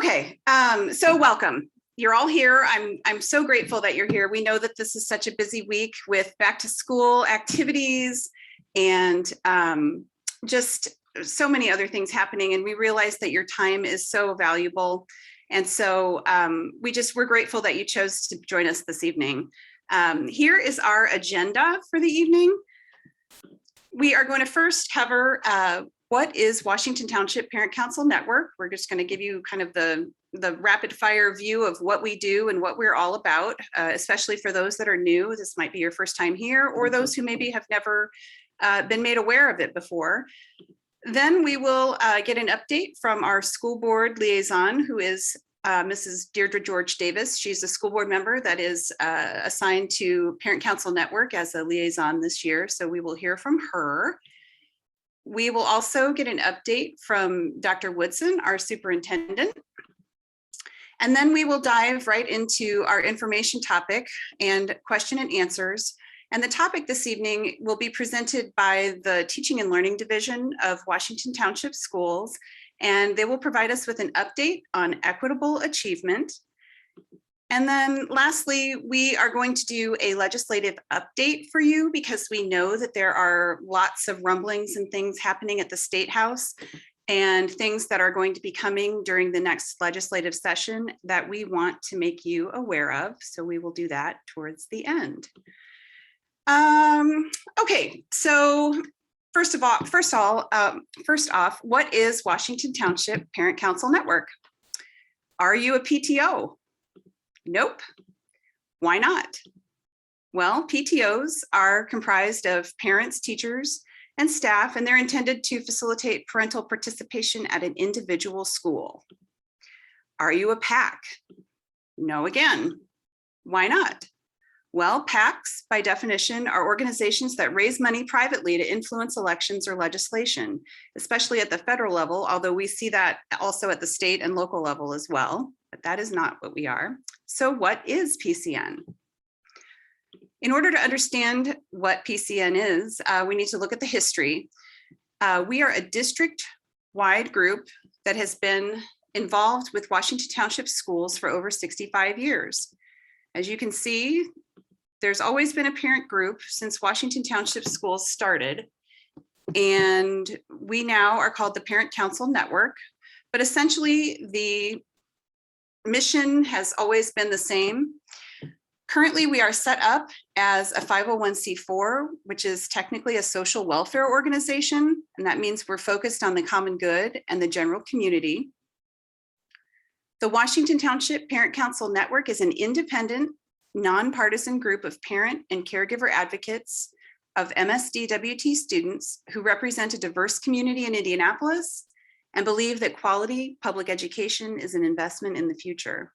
Okay, so welcome. You're all here. I'm so grateful that you're here. We know that this is such a busy week with back to school activities and just so many other things happening. And we realize that your time is so valuable. And so we're grateful that you chose to join us this evening. Here is our agenda for the evening. We are going to first cover what is Washington Township Parent Council Network. We're just going to give you kind of the rapid fire view of what we do and what we're all about, especially for those that are new. This might be your first time here, or those who maybe have never been made aware of it before. Then we will get an update from our school board liaison, who is Mrs. Deirdre George Davis. She's a school board member that is assigned to Parent Council Network as a liaison this year. So we will hear from her. We will also get an update from Dr. Woodson, our superintendent. And then we will dive right into our information topic and question and answers. And the topic this evening will be presented by the Teaching and Learning Division of Washington Township Schools. And they will provide us with an update on equitable achievement. And then lastly, we are going to do a legislative update for you because we know that there are lots of rumblings and things happening at the State House and things that are going to be coming during the next legislative session that we want to make you aware of. So we will do that towards the end. Okay, so first off, what is Washington Township Parent Council Network? Are you a PTO? Nope. Why not? Well, PTOs are comprised of parents, teachers, and staff, and they're intended to facilitate parental participation at an individual school. Are you a PAC? No again. Why not? Well, PACs, by definition, are organizations that raise money privately to influence elections or legislation, especially at the federal level, although we see that also at the state and local level as well, but that is not what we are. So what is PCN? In order to understand what PCN is, we need to look at the history. We are a district-wide group that has been involved with Washington Township schools for over 65 years. As you can see, there's always been a parent group since Washington Township schools started. And we now are called the Parent Council Network, but essentially the mission has always been the same. Currently, we are set up as a 501c4, which is technically a social welfare organization. And that means we're focused on the common good and the general community. The Washington Township Parent Council Network is an independent, nonpartisan group of parent and caregiver advocates of MSD-WT students who represent a diverse community in Indianapolis and believe that quality public education is an investment in the future.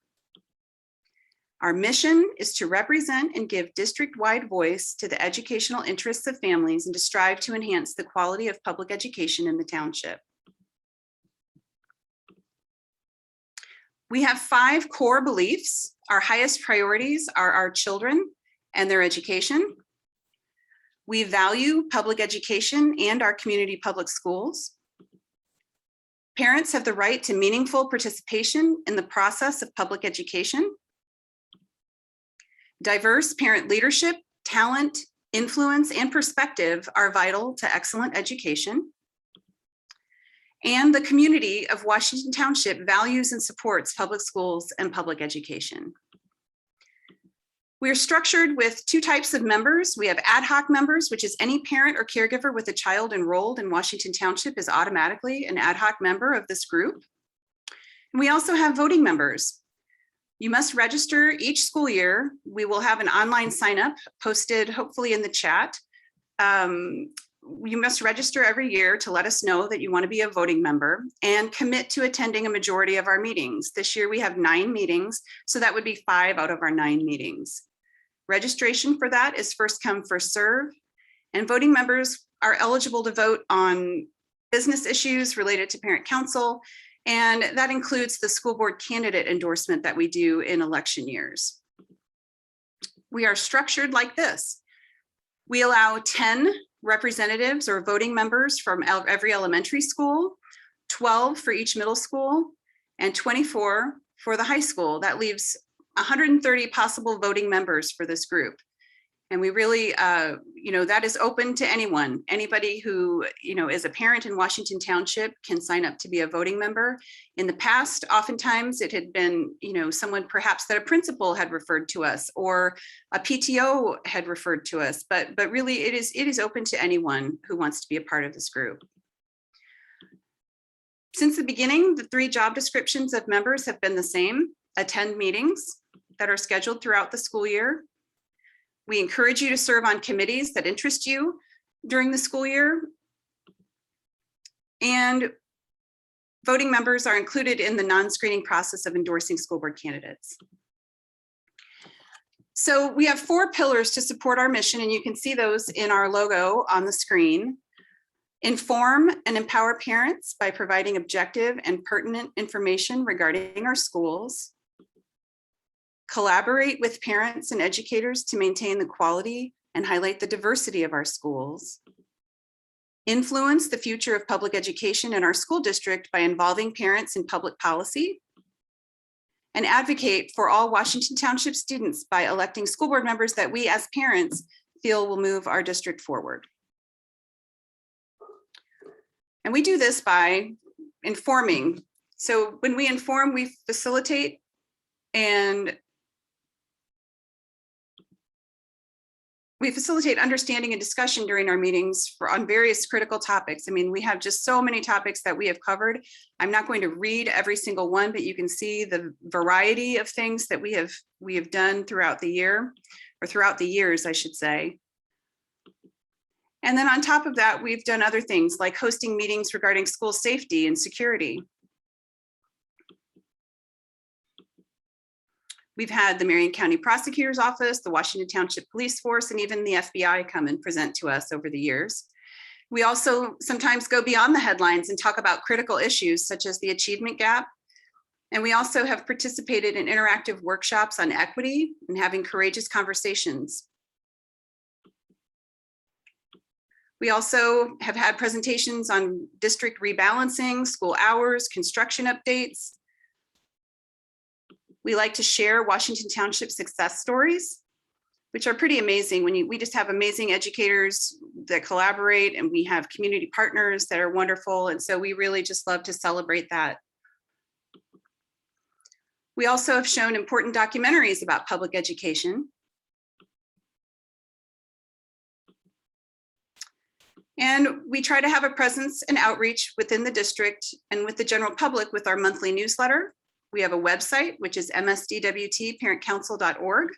Our mission is to represent and give district-wide voice to the educational interests of families and to strive to enhance the quality of public education in the township. We have 5 core beliefs. Our highest priorities are our children and their education. We value public education and our community public schools. Parents have the right to meaningful participation in the process of public education. Diverse parent leadership, talent, influence, and perspective are vital to excellent education. And the community of Washington Township values and supports public schools and public education. We are structured with 2 types of members. We have ad hoc members, which is any parent or caregiver with a child enrolled in Washington Township is automatically an ad hoc member of this group. And we also have voting members. You must register each school year. We will have an online sign up posted hopefully in the chat. You must register every year to let us know that you want to be a voting member and commit to attending a majority of our meetings. This year we have 9 meetings, so that would be 5 out of our 9 meetings. Registration for that is first come, first serve, and voting members are eligible to vote on business issues related to parent council, and that includes the school board candidate endorsement that we do in election years. We are structured like this. We allow 10 representatives or voting members from every elementary school, 12 for each middle school, and 24 for the high school. That leaves 130 possible voting members for this group. And we really, that is open to anyone. Anybody who, is a parent in Washington Township can sign up to be a voting member. In the past, oftentimes it had been, someone perhaps that a principal had referred to us or a PTO had referred to us, but really it is open to anyone who wants to be a part of this group. Since the beginning, the 3 job descriptions of members have been the same: attend meetings that are scheduled throughout the school year. We encourage you to serve on committees that interest you during the school year. And voting members are included in the non-screening process of endorsing school board candidates. So we have 4 pillars to support our mission, and you can see those in our logo on the screen. Inform and empower parents by providing objective and pertinent information regarding our schools. Collaborate with parents and educators to maintain the quality and highlight the diversity of our schools. Influence the future of public education in our school district by involving parents in public policy. And advocate for all Washington Township students by electing school board members that we as parents feel will move our district forward. And we do this by informing. So when we inform, we facilitate understanding and discussion during our meetings on various critical topics. I mean, we have just so many topics that we have covered. I'm not going to read every single one, but you can see the variety of things that we have done throughout the year, or throughout the years, I should say. And then on top of that, we've done other things like hosting meetings regarding school safety and security. We've had the Marion County Prosecutor's Office, the Washington Township Police Force, and even the FBI come and present to us over the years. We also sometimes go beyond the headlines and talk about critical issues such as the achievement gap. And we also have participated in interactive workshops on equity and having courageous conversations. We also have had presentations on district rebalancing, school hours, construction updates. We like to share Washington Township success stories, which are pretty amazing. We just have amazing educators that collaborate, and we have community partners that are wonderful. And so we really just love to celebrate that. We also have shown important documentaries about public education. And we try to have a presence and outreach within the district and with the general public with our monthly newsletter. We have a website, which is msdwtparentcouncil.org.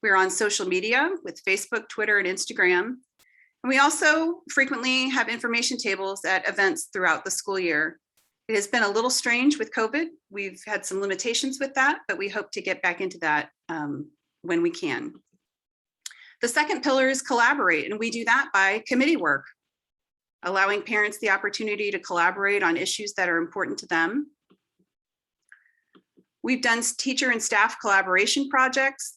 We're on social media with Facebook, Twitter, and Instagram. And we also frequently have information tables at events throughout the school year. It has been a little strange with COVID. We've had some limitations with that, but we hope to get back into that when we can. The second pillar is collaborate, and we do that by committee work, allowing parents the opportunity to collaborate on issues that are important to them. We've done teacher and staff collaboration projects,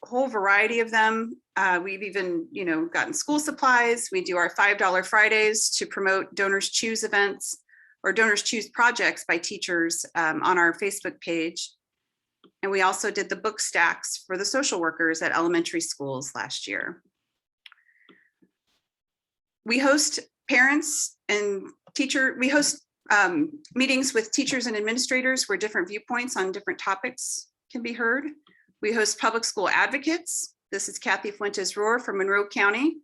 a whole variety of them. We've even, gotten school supplies. We do our $5 Fridays to promote Donors Choose events or Donors Choose projects by teachers on our Facebook page. And we also did the book stacks for the social workers at elementary schools last year. We host parents and meetings with teachers and administrators where different viewpoints on different topics can be heard. We host public school advocates. This is Kathy Fuentes-Rohr from Monroe County.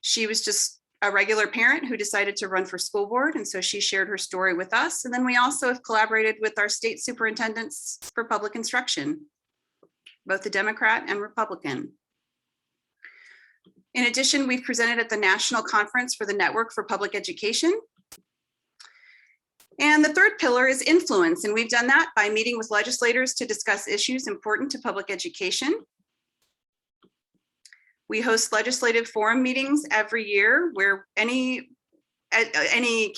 She was just a regular parent who decided to run for school board, and so she shared her story with us. And then we also have collaborated with our state superintendents for public instruction, both the Democrat and Republican. In addition, we've presented at the National Conference for the Network for Public Education. And the third pillar is influence, and we've done that by meeting with legislators to discuss issues important to public education. We host legislative forum meetings every year where any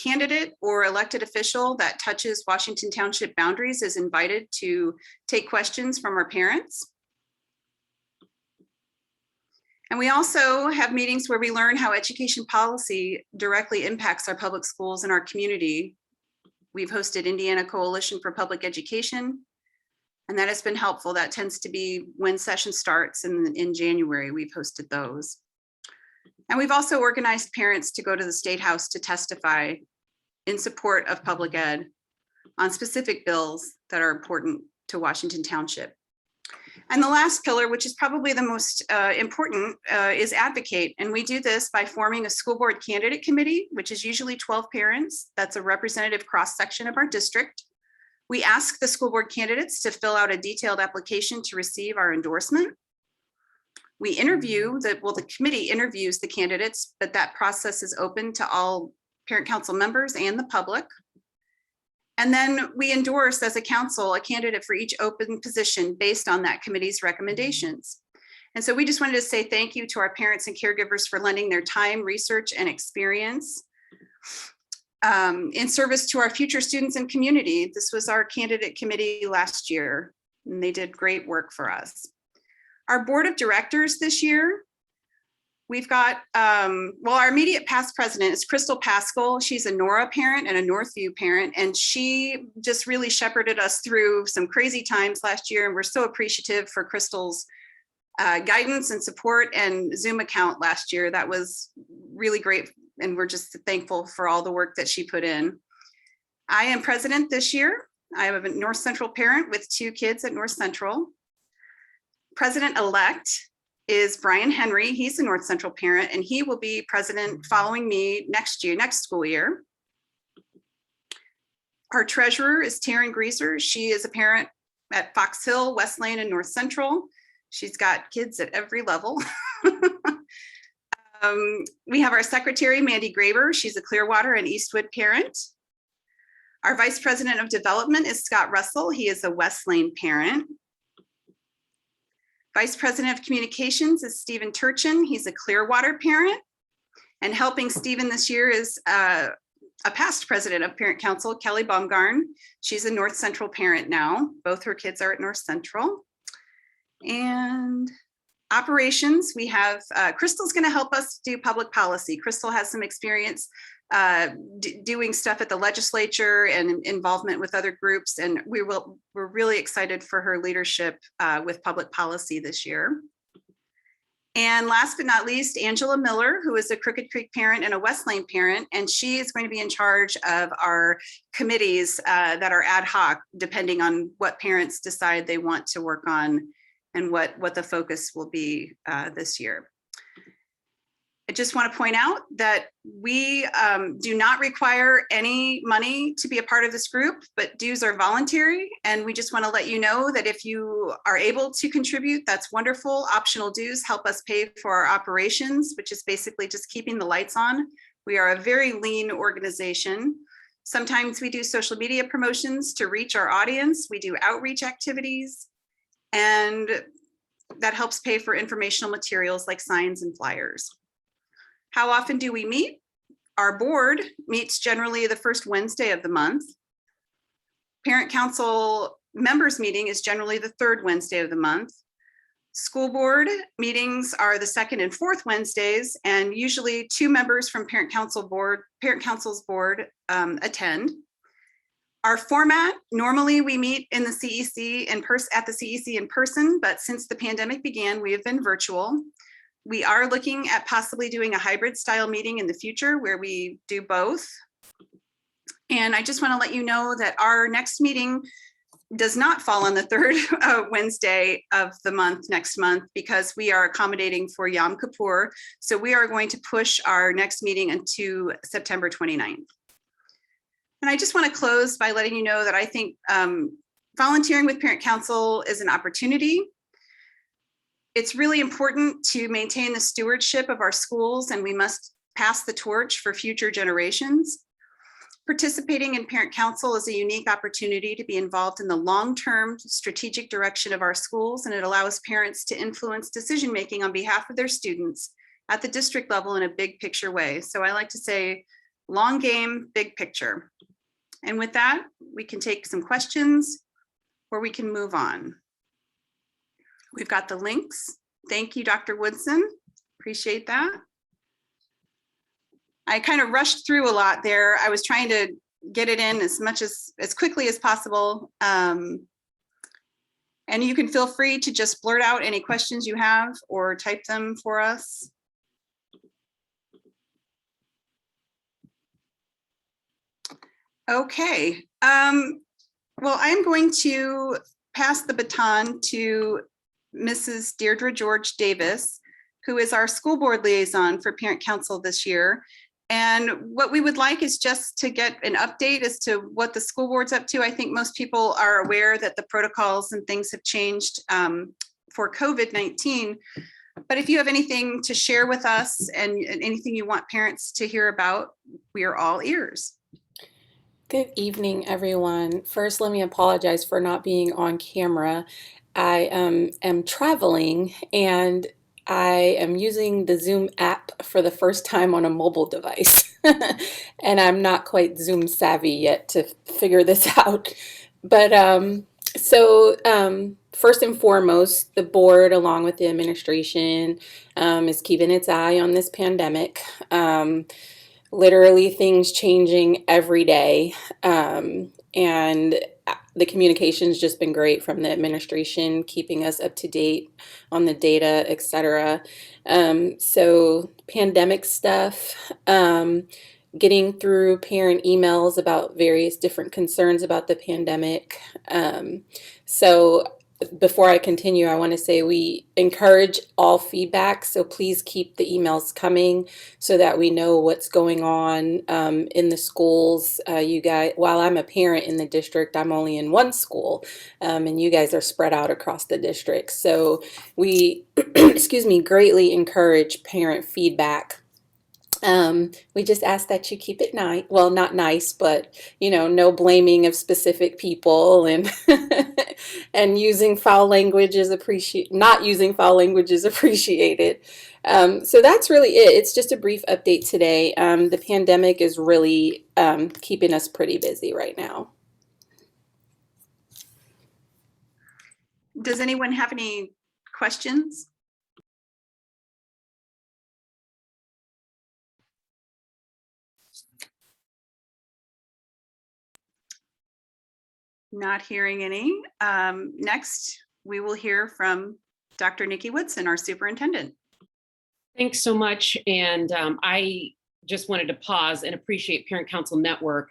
candidate or elected official that touches Washington Township boundaries is invited to take questions from our parents. And we also have meetings where we learn how education policy directly impacts our public schools and our community. We've hosted Indiana Coalition for Public Education, and that has been helpful. That tends to be when session starts in January. We've hosted those. And we've also organized parents to go to the State House to testify in support of public ed on specific bills that are important to Washington Township. And the last pillar, which is probably the most important, is advocate. And we do this by forming a school board candidate committee, which is usually 12 parents. That's a representative cross-section of our district. We ask the school board candidates to fill out a detailed application to receive our endorsement. We interview, the committee interviews the candidates, but that process is open to all parent council members and the public. And then we endorse as a council a candidate for each open position based on that committee's recommendations. And so we just wanted to say thank you to our parents and caregivers for lending their time, research, and experience in service to our future students and community. This was our candidate committee last year, and they did great work for us. Our board of directors this year, we've got, well, our immediate past president is Crystal Pascal. She's a Nora parent and a Northview parent, and she just really shepherded us through some crazy times last year. And we're so appreciative for Crystal's guidance and support and Zoom account last year. That was really great. And we're just thankful for all the work that she put in. I am president this year. I am a North Central parent with 2 kids at North Central. President-elect is Brian Henry. He's a North Central parent, and he will be president following me next school year. Our treasurer is Taryn Greaser. She is a parent at Fox Hill, West Lane, and North Central. She's got kids at every level. We have our secretary, Mandy Graber. She's a Clearwater and Eastwood parent. Our vice president of development is Scott Russell. He is a West Lane parent. Vice president of communications is Stephen Turchin. He's a Clearwater parent. And helping Stephen this year is a past president of parent council, Kelly Baumgarn. She's a North Central parent now. Both her kids are at North Central. And operations, we have, Crystal's gonna help us do public policy. Crystal has some experience doing stuff at the legislature and involvement with other groups. And we're really excited for her leadership with public policy this year. And last but not least, Angela Miller, who is a Crooked Creek parent and a West Lane parent, and she is going to be in charge of our committees that are ad hoc, depending on what parents decide they want to work on and what the focus will be this year. I just want to point out that we do not require any money to be a part of this group, but dues are voluntary. And we just want to let you know that if you are able to contribute, that's wonderful. Optional dues help us pay for our operations, which is basically just keeping the lights on. We are a very lean organization. Sometimes we do social media promotions to reach our audience. We do outreach activities, and that helps pay for informational materials like signs and flyers. How often do we meet? Our board meets generally the first Wednesday of the month. Parent council members meeting is generally the third Wednesday of the month. School board meetings are the second and fourth Wednesdays, and usually 2 members from parent council's board attend. Our format, normally we meet in the CEC at the CEC in person, but since the pandemic began, we have been virtual. We are looking at possibly doing a hybrid style meeting in the future where we do both. And I just want to let you know that our next meeting does not fall on the third Wednesday of the month next month, because we are accommodating for Yom Kippur. So we are going to push our next meeting into September 29th. And I just want to close by letting you know that I think volunteering with Parent Council is an opportunity. It's really important to maintain the stewardship of our schools, and we must pass the torch for future generations. Participating in Parent Council is a unique opportunity to be involved in the long-term strategic direction of our schools, and it allows parents to influence decision-making on behalf of their students at the district level in a big picture way. So I like to say, long game, big picture. And with that, we can take some questions or we can move on. We've got the links. Thank you, Dr. Woodson. Appreciate that. I kind of rushed through a lot there. I was trying to get it in as quickly as possible. And you can feel free to just blurt out any questions you have or type them for us. Okay. Well, I'm going to pass the baton to Mrs. Deirdre George Davis, who is our school board liaison for Parent Council this year. And what we would like is just to get an update as to what the school board's up to. I think most people are aware that the protocols and things have changed for COVID-19. But if you have anything to share with us and anything you want parents to hear about, we are all ears. Good evening, everyone. First, let me apologize for not being on camera. I am traveling and I am using the Zoom app for the first time on a mobile device. And I'm not quite Zoom savvy yet to figure this out. But first and foremost, the board, along with the administration, is keeping its eye on this pandemic. Literally things changing every day. And the communication's just been great from the administration, keeping us up to date on the data, et cetera. So pandemic stuff, getting through parent emails about various different concerns about the pandemic. So before I continue, I want to say we encourage all feedback. So please keep the emails coming so that we know what's going on in the schools. You guys, while I'm a parent in the district, I'm only in one school, and you guys are spread out across the district. So we, excuse me, greatly encourage parent feedback. We just ask that you keep it nice. Well, not nice, but no blaming of specific people and and using foul language is not using foul language is appreciated. So that's really it. It's just a brief update today. The pandemic is really keeping us pretty busy right now. Does anyone have any questions? Not hearing any. Next, we will hear from Dr. Nikki Woodson, our superintendent. Thanks so much. And I just wanted to pause and appreciate Parent Council Network.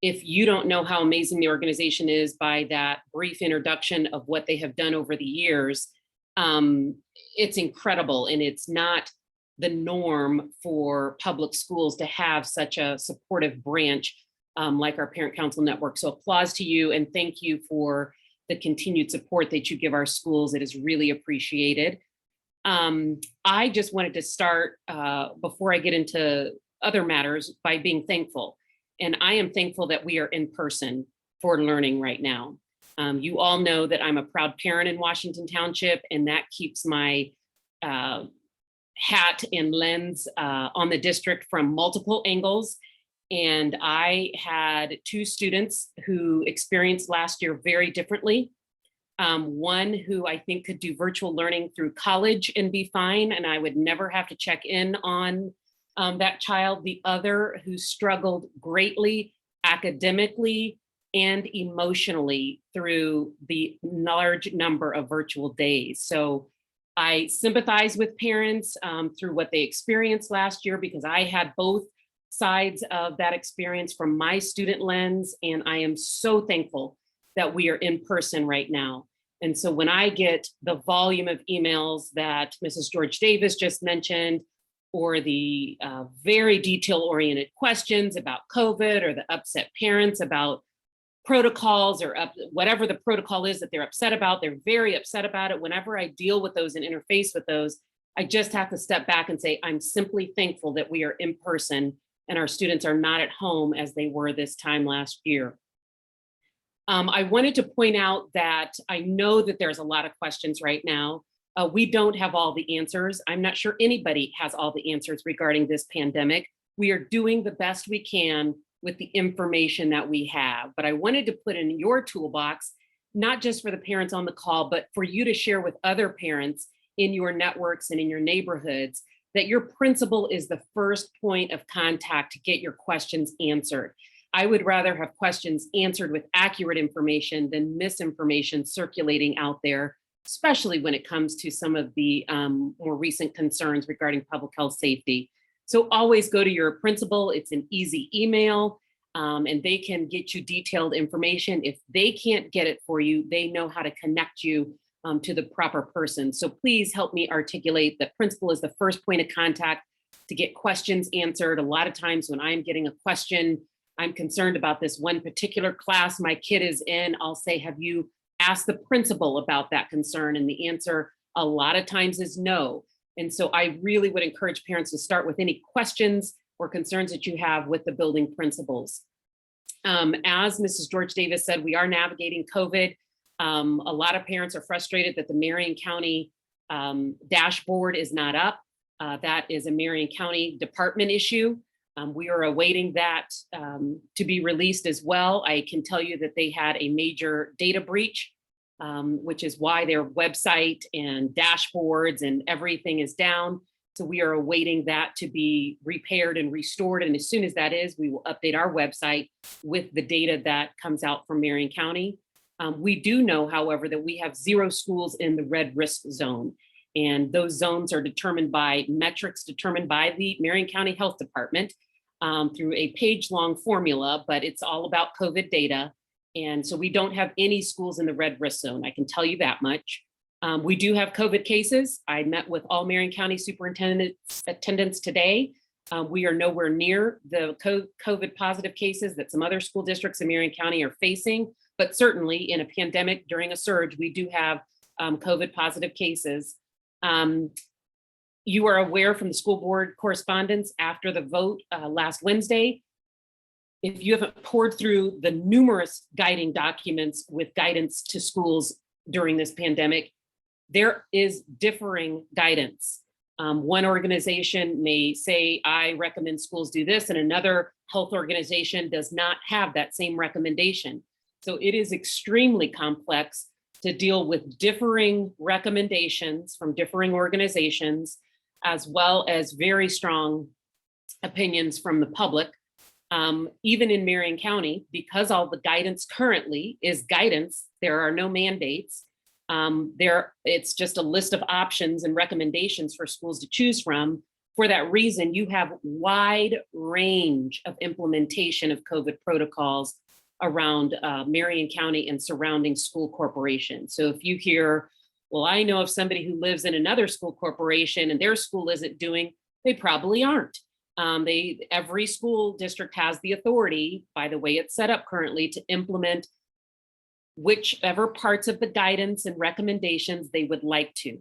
If you don't know how amazing the organization is by that brief introduction of what they have done over the years, it's incredible. And it's not the norm for public schools to have such a supportive branch like our Parent Council Network. So applause to you and thank you for the continued support that you give our schools. It is really appreciated. I just wanted to start before I get into other matters by being thankful. And I am thankful that we are in person for learning right now. You all know that I'm a proud parent in Washington Township, and that keeps my hat and lens on the district from multiple angles. And I had two students who experienced last year very differently. One who I think could do virtual learning through college and be fine, and I would never have to check in on that child. The other who struggled greatly academically and emotionally through the large number of virtual days. So I sympathize with parents through what they experienced last year, because I had both sides of that experience from my student lens, and I am so thankful that we are in person right now. And so when I get the volume of emails that Mrs. George Davis just mentioned, or the very detail-oriented questions about COVID, or the upset parents about protocols, or whatever the protocol is that they're upset about, they're very upset about it. Whenever I deal with those and interface with those, I just have to step back and say, I'm simply thankful that we are in person and our students are not at home as they were this time last year. I wanted to point out that I know that there's a lot of questions right now. We don't have all the answers. I'm not sure anybody has all the answers regarding this pandemic. We are doing the best we can with the information that we have. But I wanted to put in your toolbox, not just for the parents on the call, but for you to share with other parents in your networks and in your neighborhoods, that your principal is the first point of contact to get your questions answered. I would rather have questions answered with accurate information than misinformation circulating out there, especially when it comes to some of the more recent concerns regarding public health safety. So always go to your principal. It's an easy email, and they can get you detailed information. If they can't get it for you, they know how to connect you to the proper person. So please help me articulate that principal is the first point of contact to get questions answered. A lot of times when I'm getting a question, I'm concerned about this one particular class my kid is in, I'll say, have you asked the principal about that concern? And the answer a lot of times is no. And so I really would encourage parents to start with any questions or concerns that you have with the building principals. As Mrs. George Davis said, we are navigating COVID. A lot of parents are frustrated that the Marion County dashboard is not up. That is a Marion County department issue. We are awaiting that to be released as well. I can tell you that they had a major data breach, which is why their website and dashboards and everything is down. So we are awaiting that to be repaired and restored. And as soon as that is, we will update our website with the data that comes out from Marion County. We do know, however, that we have 0 schools in the red risk zone. And those zones are determined by metrics determined by the Marion County Health Department through a page-long formula, but it's all about COVID data. And so we don't have any schools in the red risk zone. I can tell you that much. We do have COVID cases. I met with all Marion County superintendents today. We are nowhere near the COVID positive cases that some other school districts in Marion County are facing, but certainly in a pandemic during a surge, we do have COVID positive cases. You are aware from the school board correspondence after the vote last Wednesday. If you haven't poured through the numerous guiding documents with guidance to schools during this pandemic, there is differing guidance. One organization may say, I recommend schools do this, and another health organization does not have that same recommendation. So it is extremely complex to deal with differing recommendations from differing organizations, as well as very strong opinions from the public. Even in Marion County, because all the guidance currently is guidance, there are no mandates. It's just a list of options and recommendations for schools to choose from. For that reason, you have wide range of implementation of COVID protocols around Marion County and surrounding school corporations. So if you hear, well, I know of somebody who lives in another school corporation and their school isn't doing, they probably aren't. Every school district has the authority, by the way it's set up currently, to implement whichever parts of the guidance and recommendations they would like to.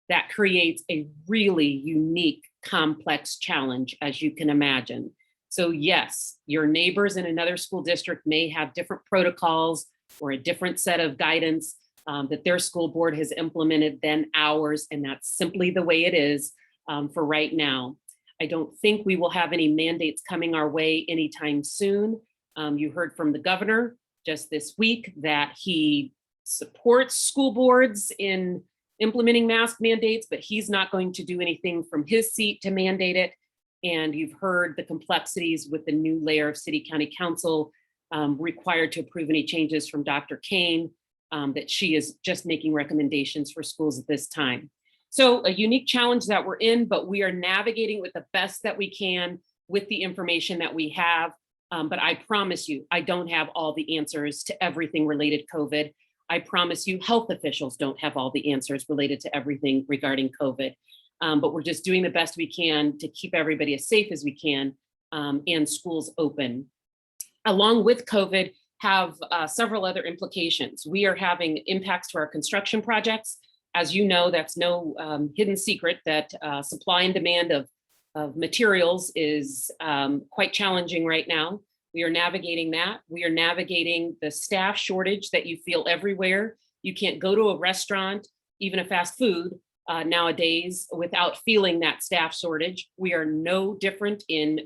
That creates a really unique, complex challenge, as you can imagine. So yes, your neighbors in another school district may have different protocols or a different set of guidance that their school board has implemented than ours, and that's simply the way it is for right now. I don't think we will have any mandates coming our way anytime soon. You heard from the governor just this week that he supports school boards in implementing mask mandates, but he's not going to do anything from his seat to mandate it. And you've heard the complexities with the new layer of city county council required to approve any changes from Dr. Kane, that she is just making recommendations for schools at this time. So a unique challenge that we're in, but we are navigating with the best that we can with the information that we have. But I promise you, I don't have all the answers to everything related to COVID. I promise you, health officials don't have all the answers related to everything regarding COVID. But we're just doing the best we can to keep everybody as safe as we can and schools open. Along with COVID, have several other implications. We are having impacts to our construction projects. As you know, that's no hidden secret that supply and demand of materials is quite challenging right now. We are navigating that. We are navigating the staff shortage that you feel everywhere. You can't go to a restaurant, even a fast food nowadays, without feeling that staff shortage. We are no different in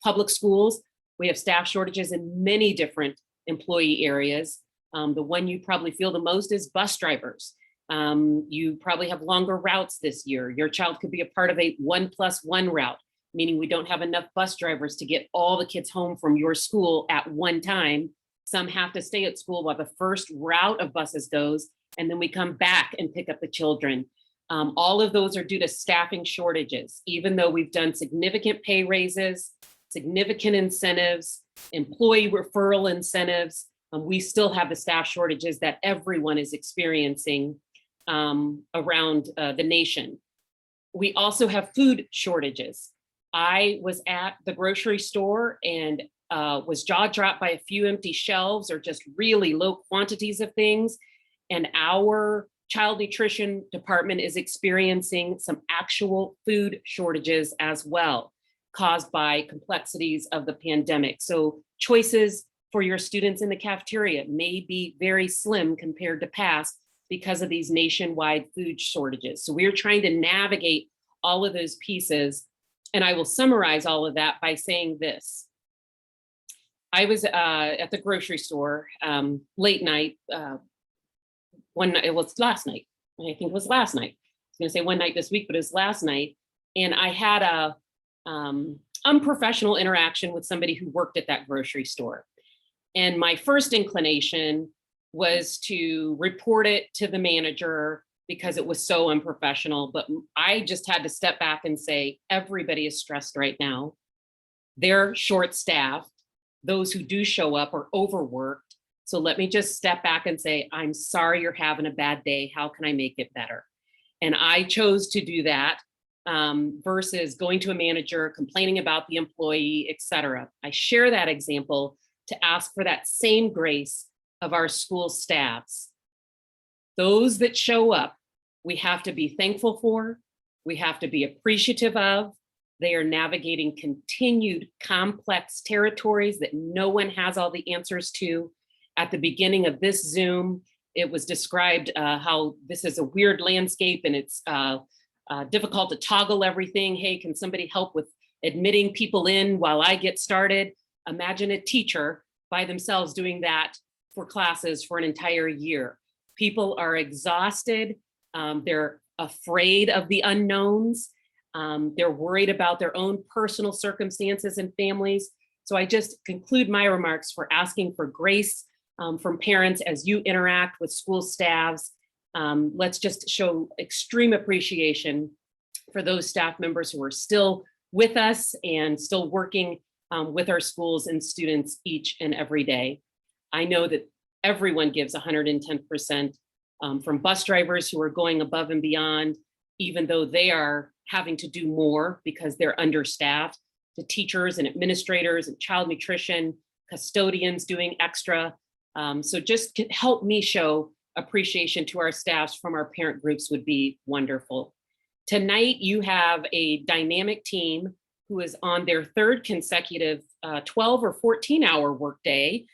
public schools. We have staff shortages in many different employee areas. The one you probably feel the most is bus drivers. You probably have longer routes this year. Your child could be a part of a 1+1 route. meaning we don't have enough bus drivers to get all the kids home from your school at one time. Some have to stay at school while the first route of buses goes, and then we come back and pick up the children. All of those are due to staffing shortages, even though we've done significant pay raises, significant incentives, employee referral incentives. We still have the staff shortages that everyone is experiencing around the nation. We also have food shortages. I was at the grocery store and was jaw-dropped by a few empty shelves or just really low quantities of things. And our child nutrition department is experiencing some actual food shortages as well, caused by complexities of the pandemic. So choices for your students in the cafeteria may be very slim compared to past because of these nationwide food shortages. So we're trying to navigate all of those pieces. And I will summarize all of that by saying this. I was at the grocery store late night, one night, it was last night. I think it was last night. I was gonna say one night this week, but it was last night. And I had a unprofessional interaction with somebody who worked at that grocery store. And my first inclination was to report it to the manager because it was so unprofessional. But I just had to step back and say, everybody is stressed right now. They're short-staffed. Those who do show up are overworked. So let me just step back and say, I'm sorry you're having a bad day. How can I make it better? And I chose to do that versus going to a manager, complaining about the employee, et cetera. I share that example to ask for that same grace of our school staffs. Those that show up, we have to be thankful for, we have to be appreciative of. They are navigating continued complex territories that no one has all the answers to. At the beginning of this Zoom, it was described how this is a weird landscape and it's difficult to toggle everything. Hey, can somebody help with admitting people in while I get started? Imagine a teacher by themselves doing that for classes for an entire year. People are exhausted. They're afraid of the unknowns. They're worried about their own personal circumstances and families. So I just conclude my remarks for asking for grace from parents as you interact with school staffs. Let's just show extreme appreciation for those staff members who are still with us and still working with our schools and students each and every day. I know that everyone gives 110%, from bus drivers who are going above and beyond, even though they are having to do more because they're understaffed, to teachers and administrators and child nutrition, custodians doing extra. So just help me show appreciation to our staffs from our parent groups would be wonderful. Tonight, you have a dynamic team who is on their third consecutive 12 or 14-hour workday,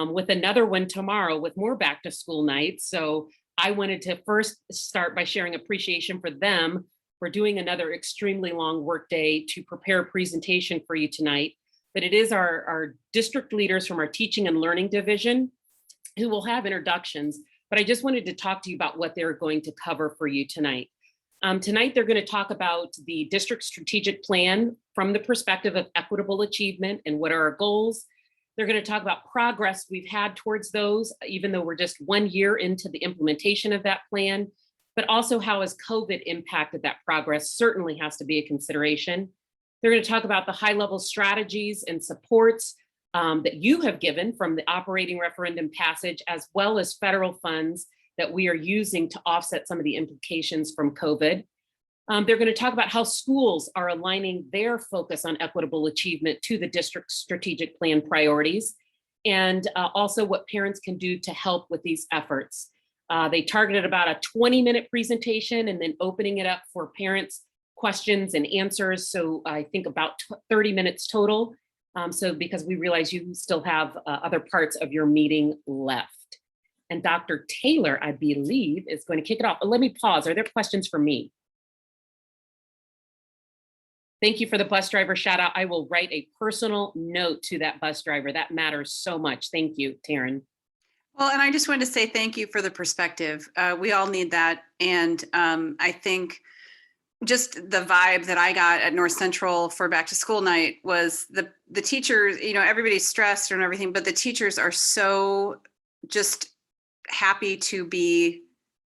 with another one tomorrow with more back to school nights. So I wanted to first start by sharing appreciation for them for doing another extremely long workday to prepare a presentation for you tonight. But it is our district leaders from our teaching and learning division who will have introductions. But I just wanted to talk to you about what they're going to cover for you tonight. Tonight, they're going to talk about the district strategic plan from the perspective of equitable achievement and what are our goals. They're going to talk about progress we've had towards those, even though we're just 1 year into the implementation of that plan, but also how has COVID impacted that progress certainly has to be a consideration. They're going to talk about the high-level strategies and supports that you have given from the operating referendum passage, as well as federal funds that we are using to offset some of the implications from COVID. They're going to talk about how schools are aligning their focus on equitable achievement to the district's strategic plan priorities, and also what parents can do to help with these efforts. They targeted about a 20-minute presentation and then opening it up for parents' questions and answers. So I think about 30 minutes total. So because we realize you still have other parts of your meeting left. And Dr. Taylor, I believe, is going to kick it off. But let me pause. Are there questions for me? Thank you for the bus driver shout out. I will write a personal note to that bus driver. That matters so much. Thank you, Taryn. Well, and I just wanted to say thank you for the perspective. We all need that. And I think just the vibe that I got at North Central for back to school night was the teachers, you know, everybody's stressed and everything, but the teachers are so just happy to be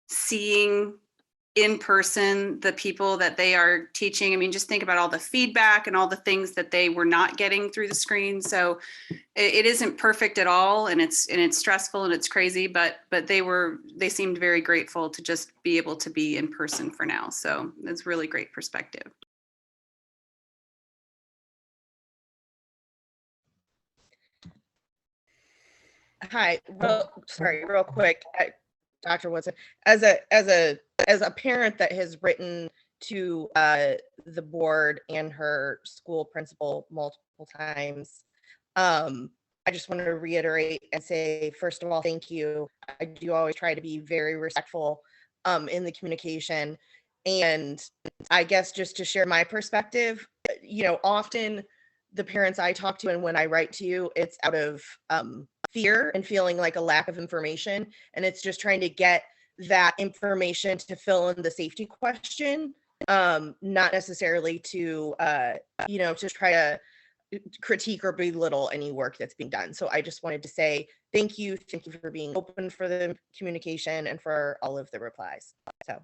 seeing in person the people that they are teaching. I mean, just think about all the feedback and all the things that they were not getting through the screen. So it isn't perfect at all, and it's stressful and it's crazy, but they seemed very grateful to just be able to be in person for now. So it's really great perspective. Hi, real quick, Dr. Woodson, as a parent that has written to the board and her school principal multiple times, I just want to reiterate and say, first of all, thank you. I do always try to be very respectful in the communication. And I guess just to share my perspective, you know, often the parents I talk to and when I write to you, it's out of fear and feeling like a lack of information. And it's just trying to get that information to fill in the safety question, not necessarily to, you know, to try to critique or belittle any work that's being done. So I just wanted to say thank you. Thank you for being open for the communication and for all of the replies. So.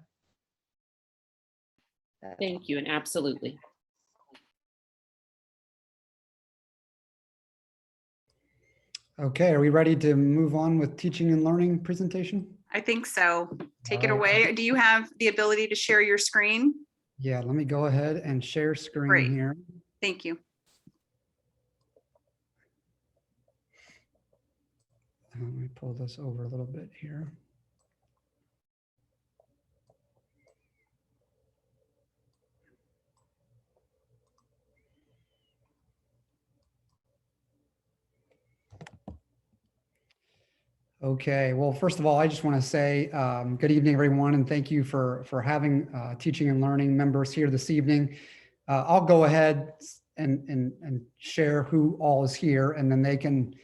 Thank you, and absolutely. Okay, are we ready to move on with teaching and learning presentation? I think so. Take it All right. away. Do you have the ability to share your screen? Yeah, let me go ahead and share screen Great. here. Thank you. Let me pull this over a little bit here. Okay, well, first of all, I just want to say good evening, everyone, and thank you for having teaching and learning members here this evening. I'll go ahead and share who all is here, and then they can,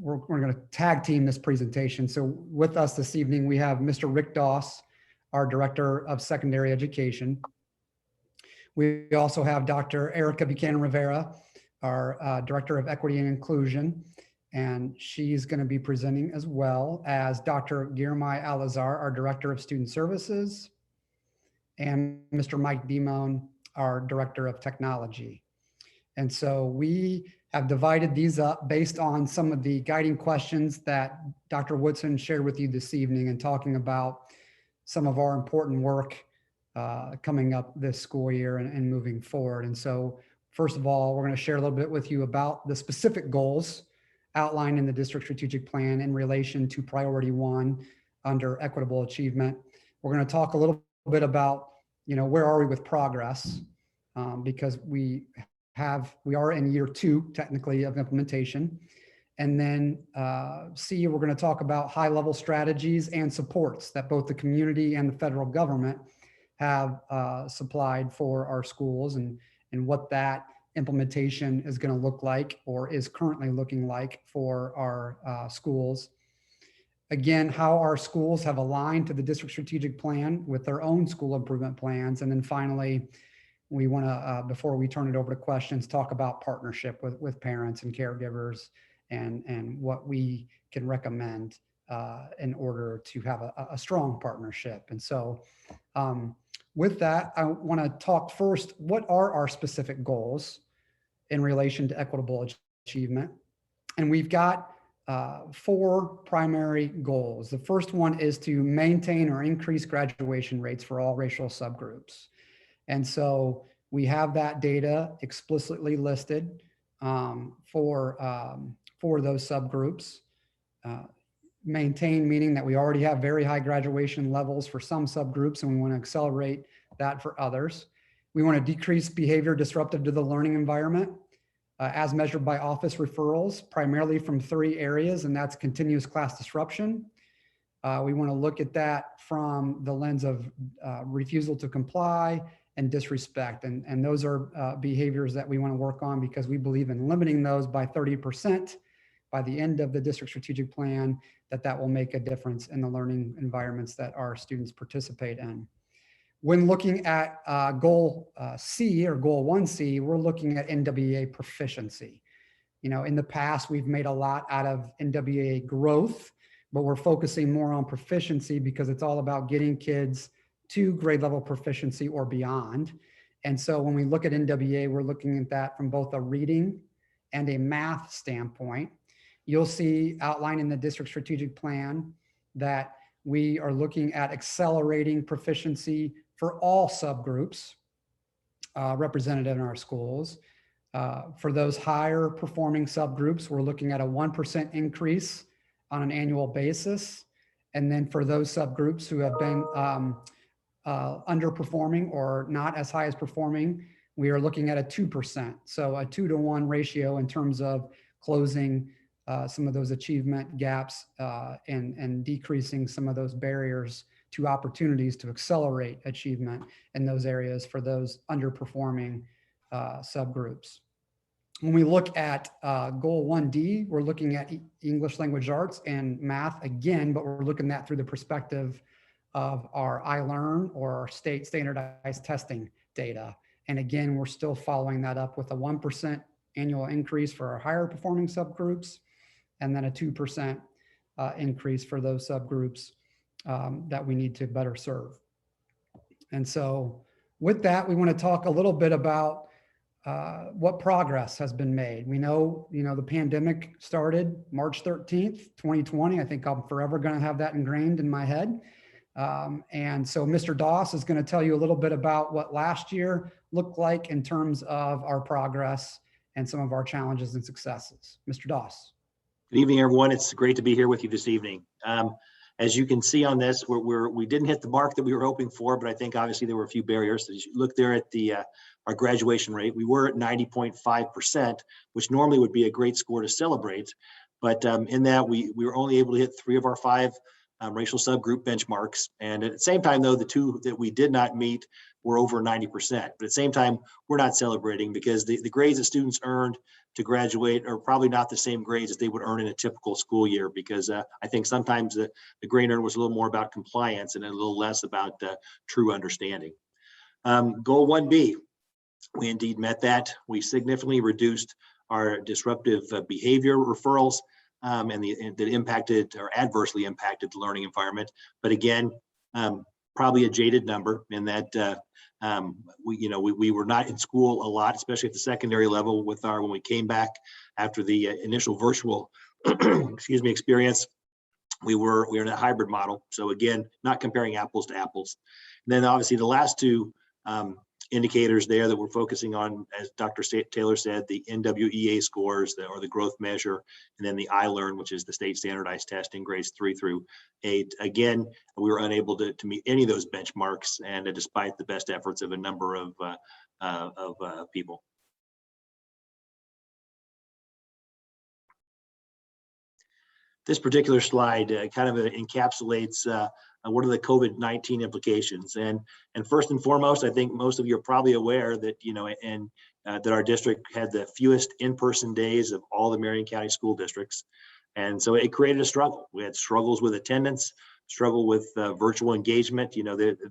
we're going to tag team this presentation. So with us this evening, we have Mr. Rick Doss, our Director of Secondary Education. We also have Dr. Erica Buchanan Rivera, our Director of Equity and Inclusion, and she's going to be presenting, as well as Dr. Girmay Alazar, our Director of Student Services, and Mr. Mike Dimone, our Director of Technology. And so we have divided these up based on some of the guiding questions that Dr. Woodson shared with you this evening, and talking about some of our important work coming up this school year and moving forward. And so, first of all, we're going to share a little bit with you about the specific goals outlined in the district strategic plan in relation to priority 1 under equitable achievement. We're going to talk a little bit about, you know, where are we with progress, because we are in year 2 technically of implementation. And then C, we're going to talk about high level strategies and supports that both the community and the federal government have supplied for our schools, and what that implementation is going to look like, or is currently looking like, for our schools. Again, how our schools have aligned to the district strategic plan with their own school improvement plans. And then finally, we want to, before we turn it over to questions, talk about partnership with parents and caregivers, and what we can recommend in order to have a strong partnership. And so with that, I want to talk first, what are our specific goals in relation to equitable achievement? And we've got 4 primary goals. The first one is to maintain or increase graduation rates for all racial subgroups. And so we have that data explicitly listed for those subgroups. Maintain, meaning that we already have very high graduation levels for some subgroups, and we want to accelerate that for others. We want to decrease behavior disruptive to the learning environment, as measured by office referrals, primarily from 3 areas, and that's continuous class disruption. We want to look at that from the lens of refusal to comply and disrespect. And those are behaviors that we want to work on, because we believe in limiting those by 30% by the end of the district strategic plan, that will make a difference in the learning environments that our students participate in. When looking at goal C or goal 1C, we're looking at NWEA proficiency. You know, in the past, we've made a lot out of NWEA growth, but we're focusing more on proficiency because it's all about getting kids to grade level proficiency or beyond. And so when we look at NWEA, we're looking at that from both a reading and a math standpoint. You'll see outlined in the district strategic plan that we are looking at accelerating proficiency for all subgroups represented in our schools. For those higher performing subgroups, we're looking at a 1% increase on an annual basis. And then for those subgroups who have been underperforming or not as high as performing, we are looking at a 2%. So a 2-to-1 ratio in terms of closing some of those achievement gaps and decreasing some of those barriers to opportunities to accelerate achievement in those areas for those underperforming subgroups. When we look at goal 1D, we're looking at English language arts and math again, but we're looking at through the perspective of our iLearn or our state standardized testing data. And again, we're still following that up with a 1% annual increase for our higher performing subgroups, and then a 2% increase for those subgroups that we need to better serve. And so with that, we want to talk a little bit about what progress has been made. We know, the pandemic started March 13th, 2020. I think I'm forever going to have that ingrained in my head. And so Mr. Doss is going to tell you a little bit about what last year looked like in terms of our progress and some of our challenges and successes. Mr. Doss. Good evening, everyone. It's great to be here with you this evening. As you can see on this, we didn't hit the mark that we were hoping for, but I think obviously there were a few barriers. As you look there at our graduation rate, we were at 90.5%, which normally would be a great score to celebrate. But in that, we were only able to hit 3 of our 5 racial subgroup benchmarks. And at the same time, though, the 2 that we did not meet were over 90%. But at the same time, we're not celebrating because the grades that students earned to graduate are probably not the same grades as they would earn in a typical school year, because I think sometimes the grade earned was a little more about compliance and a little less about true understanding. Goal 1B, we indeed met that. We significantly reduced our disruptive behavior referrals that impacted or adversely impacted the learning environment. But again, probably a jaded number in that we were not in school a lot, especially at the secondary level when we came back after the initial virtual experience. We were in a hybrid model. So again, not comparing apples to apples. And then obviously the last 2 indicators there that we're focusing on, as Dr. Taylor said, the NWEA scores or the growth measure, and then the iLearn, which is the state standardized test in grades 3 through 8. Again, we were unable to meet any of those benchmarks, and despite the best efforts of a number of people. This particular slide kind of encapsulates what are the COVID-19 implications. And first and foremost, I think most of you are probably aware that, that our district had the fewest in-person days of all the Marion County school districts. And so it created a struggle. We had struggles with attendance, struggle with virtual engagement.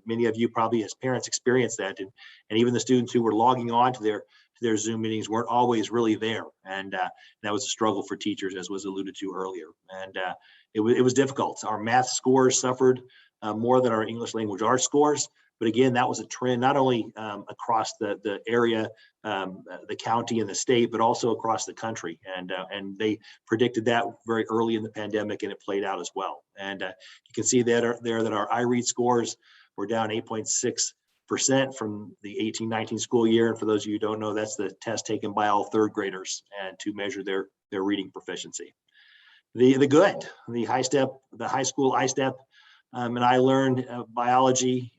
Many of you probably as parents experienced that. And even the students who were logging on to their Zoom meetings weren't always really there. And that was a struggle for teachers, as was alluded to earlier. And it was difficult. Our math scores suffered more than our English language arts scores. But again, that was a trend not only across the area, the county and the state, but also across the country. And they predicted that very early in the pandemic, and it played out as well. And you can see that our iRead scores were down 8.6% from the 18-19 school year. And for those of you who don't know, that's the test taken by all 3rd graders and to measure their reading proficiency. The high school ISTEP and iLearn biology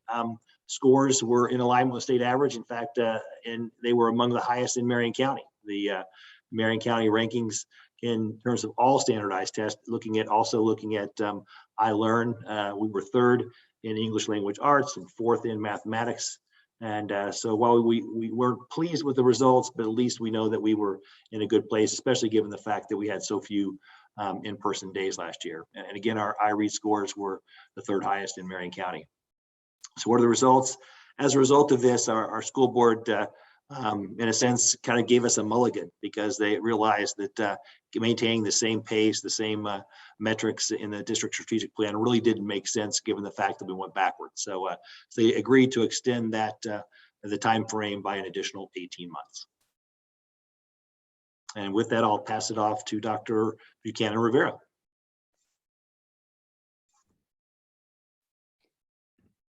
scores were in alignment with state average. In fact, and they were among the highest in Marion County. The Marion County rankings in terms of all standardized tests, looking at iLearn, we were 3rd in English language arts and 4th in mathematics. And so while we weren't pleased with the results, but at least we know that we were in a good place, especially given the fact that we had so few in-person days last year. And again, our iRead scores were the 3rd highest in Marion County. So what are the results? as a result of this, our school board, in a sense, kind of gave us a mulligan because they realized that maintaining the same pace, the same metrics in the district strategic plan really didn't make sense given the fact that we went backwards. So they agreed to extend that the time frame by an additional 18 months. And with that, I'll pass it off to Dr. Buchanan Rivera.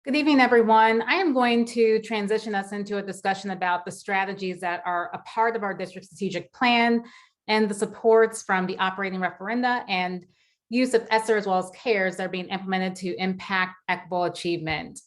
Good evening, everyone. I am going to transition us into a discussion about the strategies that are a part of our district strategic plan and the supports from the operating referenda and use of ESSER as well as CARES that are being implemented to impact equitable achievement.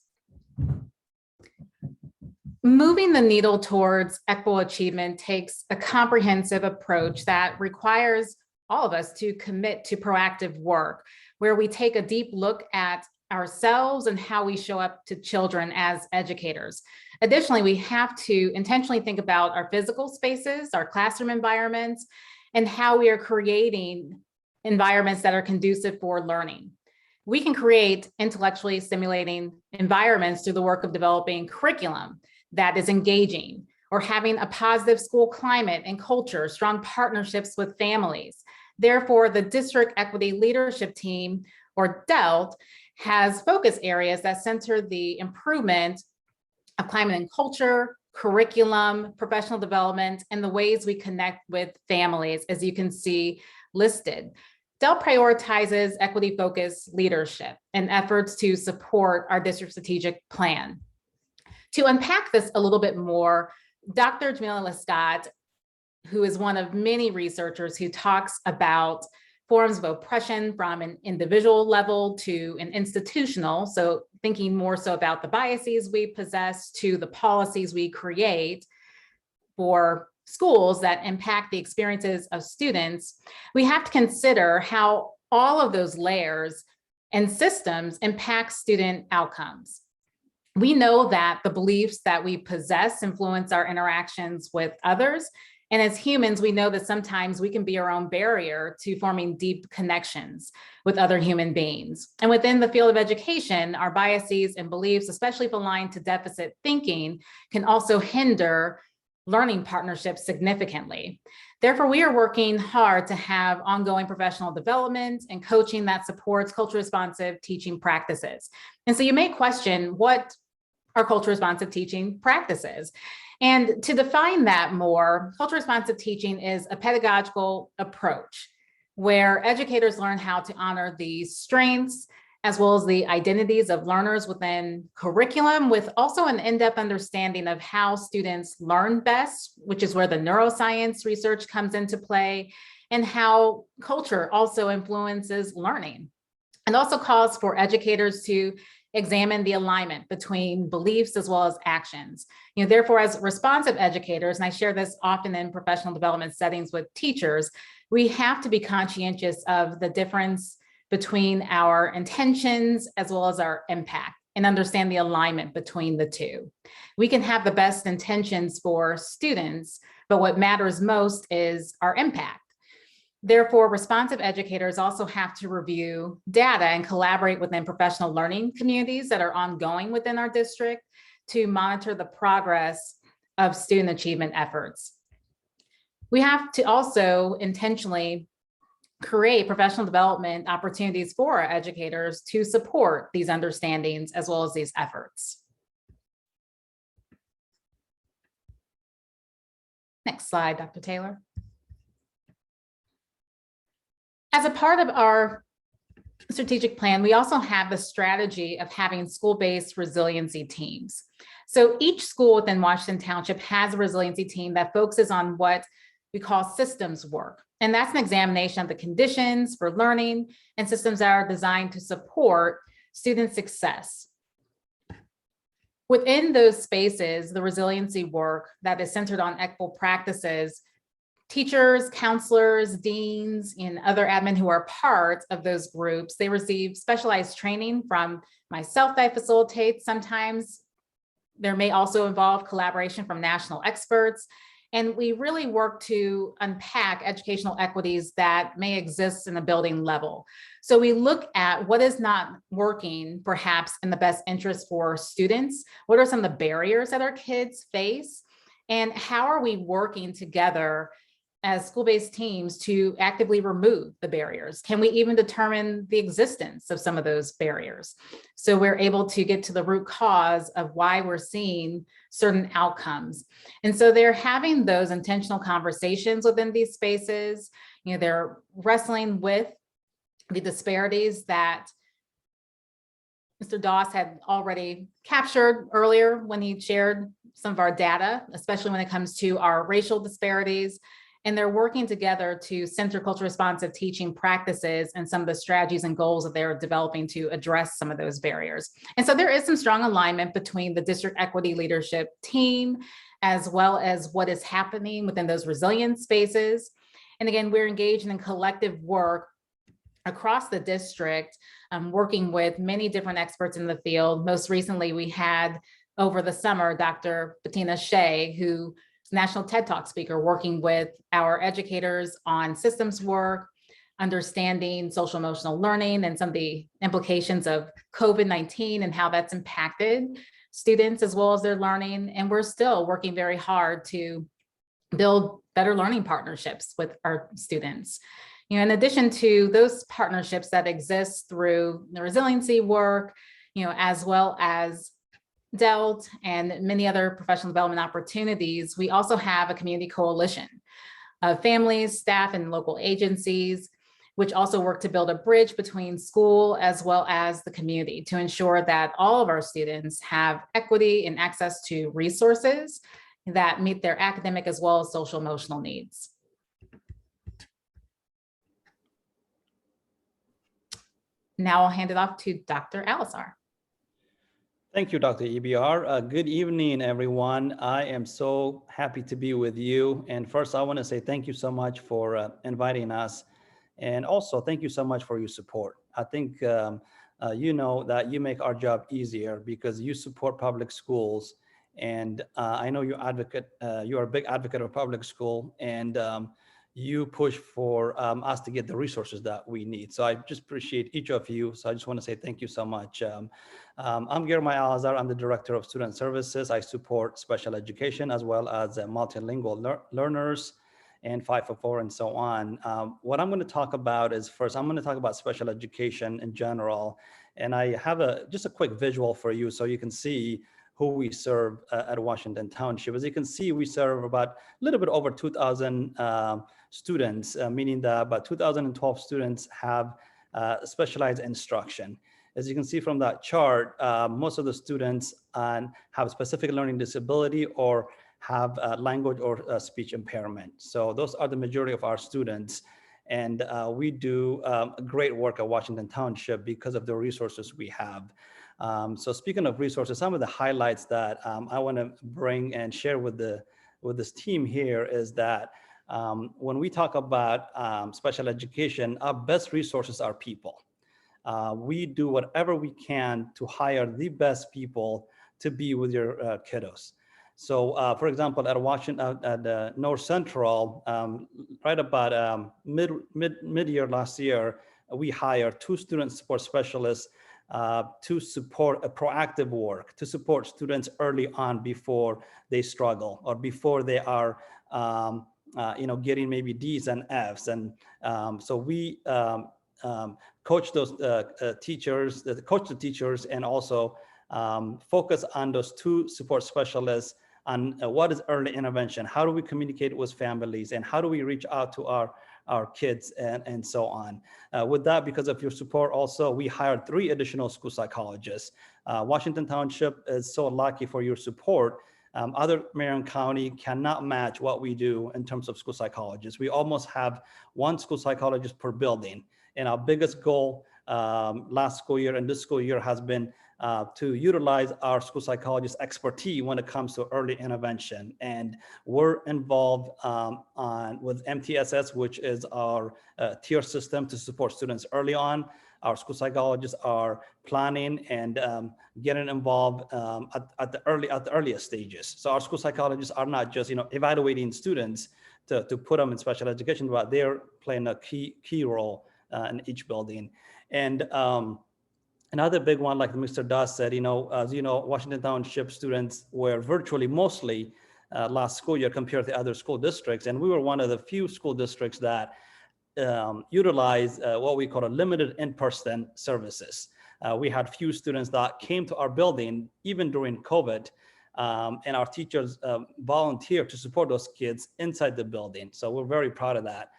Moving the needle towards equitable achievement takes a comprehensive approach that requires all of us to commit to proactive work, where we take a deep look at ourselves and how we show up to children as educators. Additionally, we have to intentionally think about our physical spaces, our classroom environments, and how we are creating environments that are conducive for learning. We can create intellectually stimulating environments through the work of developing curriculum that is engaging, or having a positive school climate and culture, strong partnerships with families. Therefore, the District Equity Leadership Team, or DELT, has focus areas that center the improvement of climate and culture, curriculum, professional development, and the ways we connect with families, as you can see listed. DELT prioritizes equity-focused leadership and efforts to support our district strategic plan. To unpack this a little bit more, Dr. Jamila Lescott, who is one of many researchers who talks about forms of oppression from an individual level to an institutional, so thinking more so about the biases we possess to the policies we create for schools that impact the experiences of students, we have to consider how all of those layers and systems impact student outcomes. We know that the beliefs that we possess influence our interactions with others. And as humans, we know that sometimes we can be our own barrier to forming deep connections with other human beings. And within the field of education, our biases and beliefs, especially if aligned to deficit thinking, can also hinder learning partnerships significantly. Therefore, we are working hard to have ongoing professional development and coaching that supports culture responsive teaching practices. And so you may question, what are culture responsive teaching practices? And to define that more, culture responsive teaching is a pedagogical approach where educators learn how to honor the strengths as well as the identities of learners within curriculum, with also an in-depth understanding of how students learn best, which is where the neuroscience research comes into play, and how culture also influences learning. It also calls for educators to examine the alignment between beliefs as well as actions. Therefore, as responsive educators, and I share this often in professional development settings with teachers, we have to be conscientious of the difference between our intentions as well as our impact, and understand the alignment between the two. We can have the best intentions for students, but what matters most is our impact. Therefore, responsive educators also have to review data and collaborate within professional learning communities that are ongoing within our district to monitor the progress of student achievement efforts. We have to also intentionally create professional development opportunities for our educators to support these understandings as well as these efforts. Next slide, Dr. Taylor. As a part of our strategic plan, we also have the strategy of having school-based resiliency teams. So each school within Washington Township has a resiliency team that focuses on what we call systems work. And that's an examination of the conditions for learning and systems that are designed to support student success. Within those spaces, the resiliency work that is centered on equitable practices, teachers, counselors, deans, and other admin who are part of those groups, they receive specialized training from myself that I facilitate. Sometimes there may also involve collaboration from national experts. And we really work to unpack educational equities that may exist in the building level. So we look at what is not working, perhaps in the best interest for students. What are some of the barriers that our kids face? And how are we working together as school-based teams to actively remove the barriers? Can we even determine the existence of some of those barriers? So we're able to get to the root cause of why we're seeing certain outcomes. And so they're having those intentional conversations within these spaces. You know, they're wrestling with the disparities that Mr. Doss had already captured earlier when he shared some of our data, especially when it comes to our racial disparities. And they're working together to center culturally responsive teaching practices and some of the strategies and goals that they're developing to address some of those barriers. And so there is some strong alignment between the district equity leadership team, as well as what is happening within those resilient spaces. And again, we're engaged in collective work across the district, working with many different experts in the field. Most recently, we had over the summer, Dr. Bettina Shea, who National TED Talk speaker, working with our educators on systems work, understanding social emotional learning and some of the implications of COVID-19 and how that's impacted students as well as their learning. And we're still working very hard to build better learning partnerships with our students. You know, in addition to those partnerships that exist through the resiliency work, you know, as well as DELT and many other professional development opportunities, we also have a community coalition of families, staff, and local agencies, which also work to build a bridge between school as well as the community to ensure that all of our students have equity and access to resources that meet their academic as well as social emotional needs. Now I'll hand it off to Dr. Alisar. Thank you, Dr. EBR. Good evening, everyone. I am so happy to be with you. And first, I want to say thank you so much for inviting us. And also, thank you so much for your support. I think you know that you make our job easier because you support public schools. And I know you are a big advocate of public school, and you push for us to get the resources that we need. So I just appreciate each of you. So I just want to say thank you so much. I'm Germay Alazar. I'm the Director of Student Services. I support special education as well as multilingual learners and 504 and so on. What I'm going to talk about is first, I'm going to talk about special education in general. And I have just a quick visual for you so you can see who we serve at Washington Township. As you can see, we serve about a little bit over 2,000 students, meaning that about 2,012 students have specialized instruction. As you can see from that chart, most of the students have specific learning disability or have language or speech impairment. So those are the majority of our students. And we do great work at Washington Township because of the resources we have. So speaking of resources, some of the highlights that I want to bring and share with this team here is that when we talk about special education, our best resources are people. We do whatever we can to hire the best people to be with your kiddos. So for example, at Washington, at North Central, right about mid-year last year, we hired 2 student support specialists to support a proactive work, to support students early on before they struggle or before they are getting maybe D's and F's. And so we coach those teachers, coach the teachers, and also focus on those 2 support specialists on what is early intervention, how do we communicate with families, and how do we reach out to our kids and so on. With that, because of your support also, we hired 3 additional school psychologists. Washington Township is so lucky for your support. Other Marion County cannot match what we do in terms of school psychologists. We almost have 1 school psychologist per building. And our biggest goal last school year and this school year has been to utilize our school psychologist expertise when it comes to early intervention. And we're involved with MTSS, which is our tier system to support students early on. our school psychologists are planning and getting involved at the earliest stages. So our school psychologists are not just evaluating students to put them in special education, but they're playing a key role in each building. And another big one, like Mr. Doss said, as you know, Washington Township students were virtually mostly last school year compared to other school districts. And we were one of the few school districts that utilize what we call a limited in-person services. We had few students that came to our building even during COVID, and our teachers volunteered to support those kids inside the building. So we're very proud of that.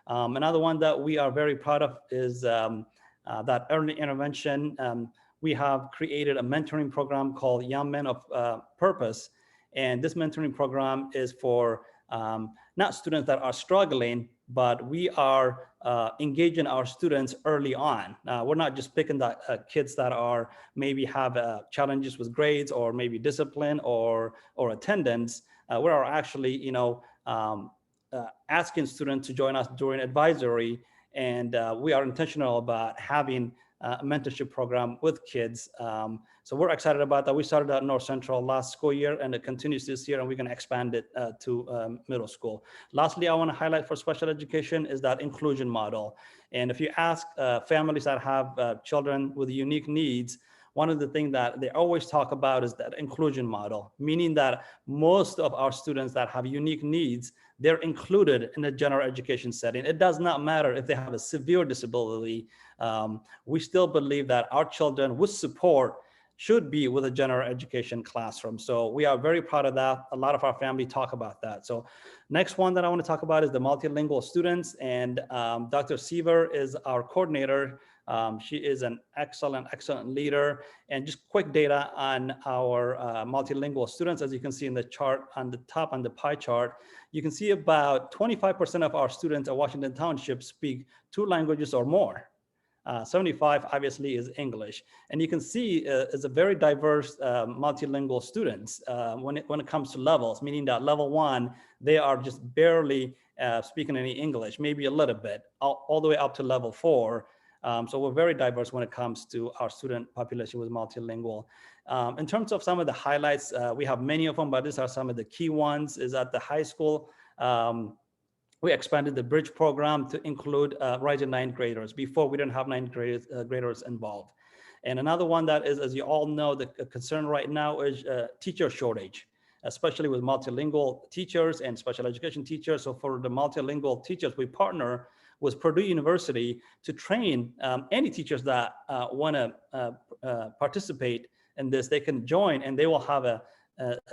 Another one that we are very proud of is that early intervention. We have created a mentoring program called Young Men of Purpose. And this mentoring program is for not students that are struggling, but we are engaging our students early on. We're not just picking the kids that are maybe have challenges with grades or maybe discipline or attendance. We are actually, asking students to join us during advisory, and we are intentional about having a mentorship program with kids. So we're excited about that. We started at North Central last school year, and it continues this year, and we're going to expand it to middle school. Lastly, I want to highlight for special education is that inclusion model. And if you ask families that have children with unique needs, one of the things that they always talk about is that inclusion model, meaning that most of our students that have unique needs, they're included in the general education setting. It does not matter if they have a severe disability. We still believe that our children with support should be with a general education classroom. So we are very proud of that. A lot of our family talk about that. So next one that I want to talk about is the multilingual students. And Dr. Seaver is our coordinator. She is an excellent leader. And just quick data on our multilingual students. As you can see in the chart on the top on the pie chart, you can see about 25% of our students at Washington Township speak 2 languages or more. 75 obviously is English. And you can see it's a very diverse multilingual students when it comes to levels, meaning that level 1, they are just barely speaking any English, maybe a little bit, all the way up to level 4. So we're very diverse when it comes to our student population with multilingual. In terms of some of the highlights, we have many of them, but these are some of the key ones. Is at the high school, we expanded the bridge program to include rising 9th graders. Before, we didn't have 9th graders involved. And another one that is, as you all know, the concern right now is teacher shortage, especially with multilingual teachers and special education teachers. So for the multilingual teachers, we partner with Purdue University to train any teachers that want to participate in this. They can join, and they will have a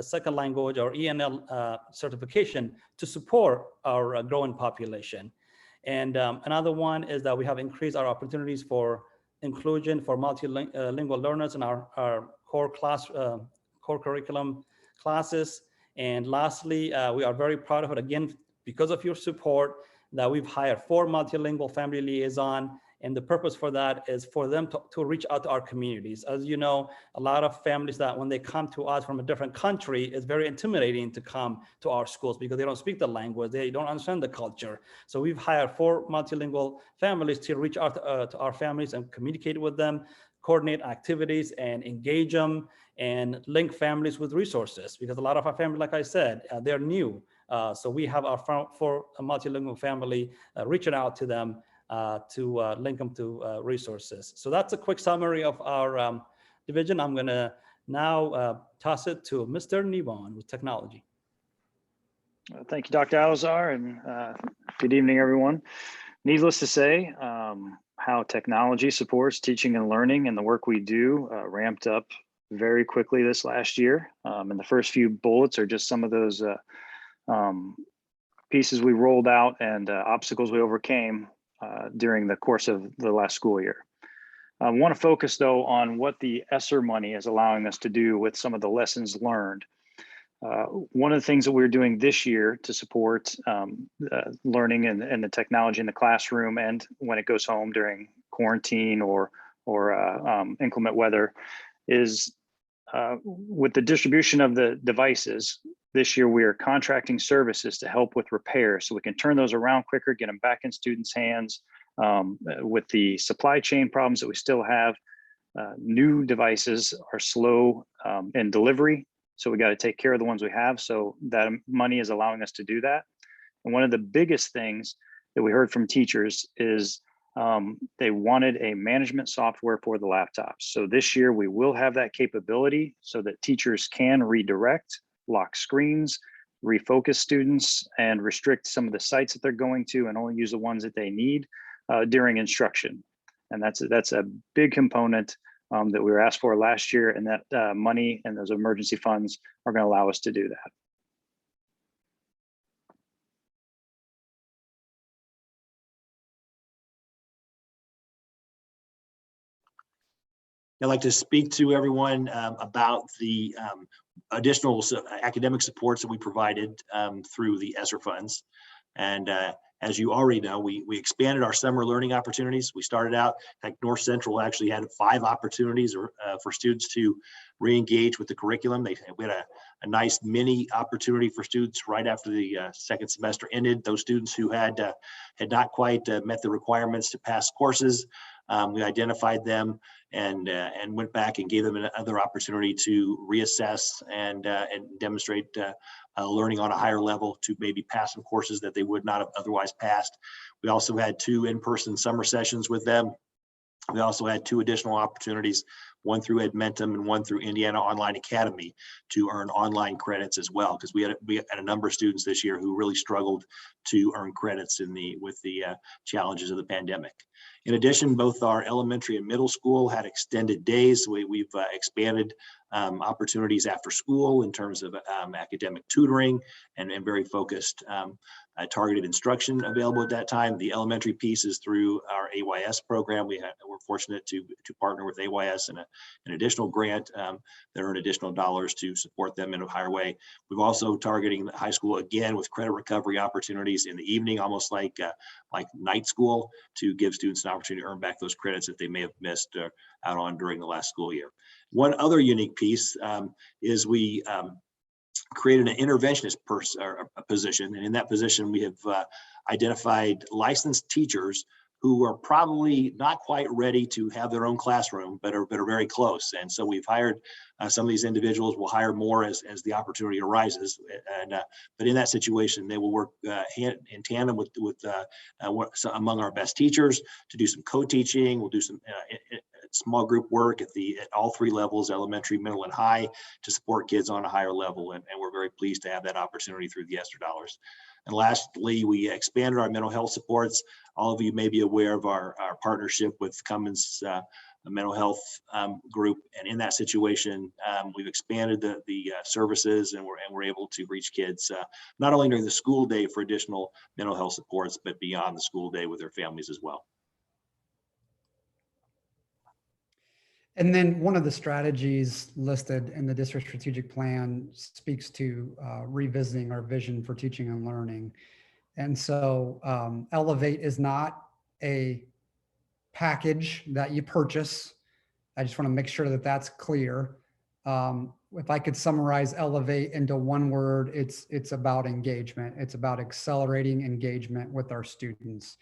second language or ENL certification to support our growing population. And another one is that we have increased our opportunities for inclusion for multilingual learners in our core curriculum classes. And lastly, we are very proud of it, again, because of your support, that we've hired 4 multilingual family liaison. And the purpose for that is for them to reach out to our communities. As you know, a lot of families that when they come to us from a different country, it's very intimidating to come to our schools because they don't speak the language, they don't understand the culture. So we've hired 4 multilingual families to reach out to our families and communicate with them, coordinate activities and engage them, and link families with resources, because a lot of our families, like I said, they're new. So we have our 4 multilingual family reaching out to them to link them to resources. So that's a quick summary of our division. I'm going to now toss it to Mr. Nebon with technology. Thank you, Dr. Alazar, and good evening, everyone. Needless to say, how technology supports teaching and learning and the work we do ramped up very quickly this last year. And the first few bullets are just some of those pieces we rolled out and obstacles we overcame during the course of the last school year. I want to focus, though, on what the ESSER money is allowing us to do with some of the lessons learned. One of the things that we're doing this year to support learning and the technology in the classroom and when it goes home during quarantine or inclement weather is with the distribution of the devices. This year, we are contracting services to help with repairs so we can turn those around quicker, get them back in students' hands With the supply chain problems that we still have, new devices are slow in delivery. So we got to take care of the ones we have. So that money is allowing us to do that. And one of the biggest things that we heard from teachers is they wanted a management software for the laptops. So this year we will have that capability so that teachers can redirect, lock screens, refocus students, and restrict some of the sites that they're going to and only use the ones that they need during instruction. And that's a big component that we were asked for last year, and that money and those emergency funds are going to allow us to do that. I'd like to speak to everyone about the additional academic supports that we provided through the ESSER funds. And as you already know, we expanded our summer learning opportunities. We started out, like North Central actually had 5 opportunities for students to re-engage with the curriculum. We had a nice mini opportunity for students right after the second semester ended. Those students who had not quite met the requirements to pass courses, we identified them and went back and gave them another opportunity to reassess and demonstrate learning on a higher level to maybe pass some courses that they would not have otherwise passed. We also had 2 in-person summer sessions with them. We also had 2 additional opportunities, one through Edmentum and one through Indiana Online Academy, to earn online credits as well, because we had a number of students this year who really struggled to earn credits with the challenges of the pandemic. In addition, both our elementary and middle school had extended days. We've expanded opportunities after school in terms of academic tutoring and very focused targeted instruction available at that time. The elementary piece is through our AYS program. We're fortunate to partner with AYS and an additional grant that earn additional dollars to support them in a higher way. We've also targeting high school again with credit recovery opportunities in the evening, almost like night school, to give students an opportunity to earn back those credits that they may have missed out on during the last school year. One other unique piece is we created an interventionist position, and in that position we have identified licensed teachers who are probably not quite ready to have their own classroom, but are very close. And so we've hired some of these individuals. We'll hire more as the opportunity arises. But in that situation, they will work in tandem with among our best teachers to do some co-teaching. We'll do some small group work at all 3 levels, elementary, middle, and high, to support kids on a higher level. And we're very pleased to have that opportunity through the ESSER dollars. And lastly, we expanded our mental health supports. All of you may be aware of our partnership with Cummins mental health group. And in that situation, we've expanded the services, and we're able to reach kids not only during the school day for additional mental health supports, but beyond the school day with their families as well. And then one of the strategies listed in the district strategic plan speaks to revisiting our vision for teaching and learning. And so Elevate is not a package that you purchase. I just want to make sure that that's clear. If I could summarize Elevate into one word, it's about engagement. It's about accelerating engagement with our students.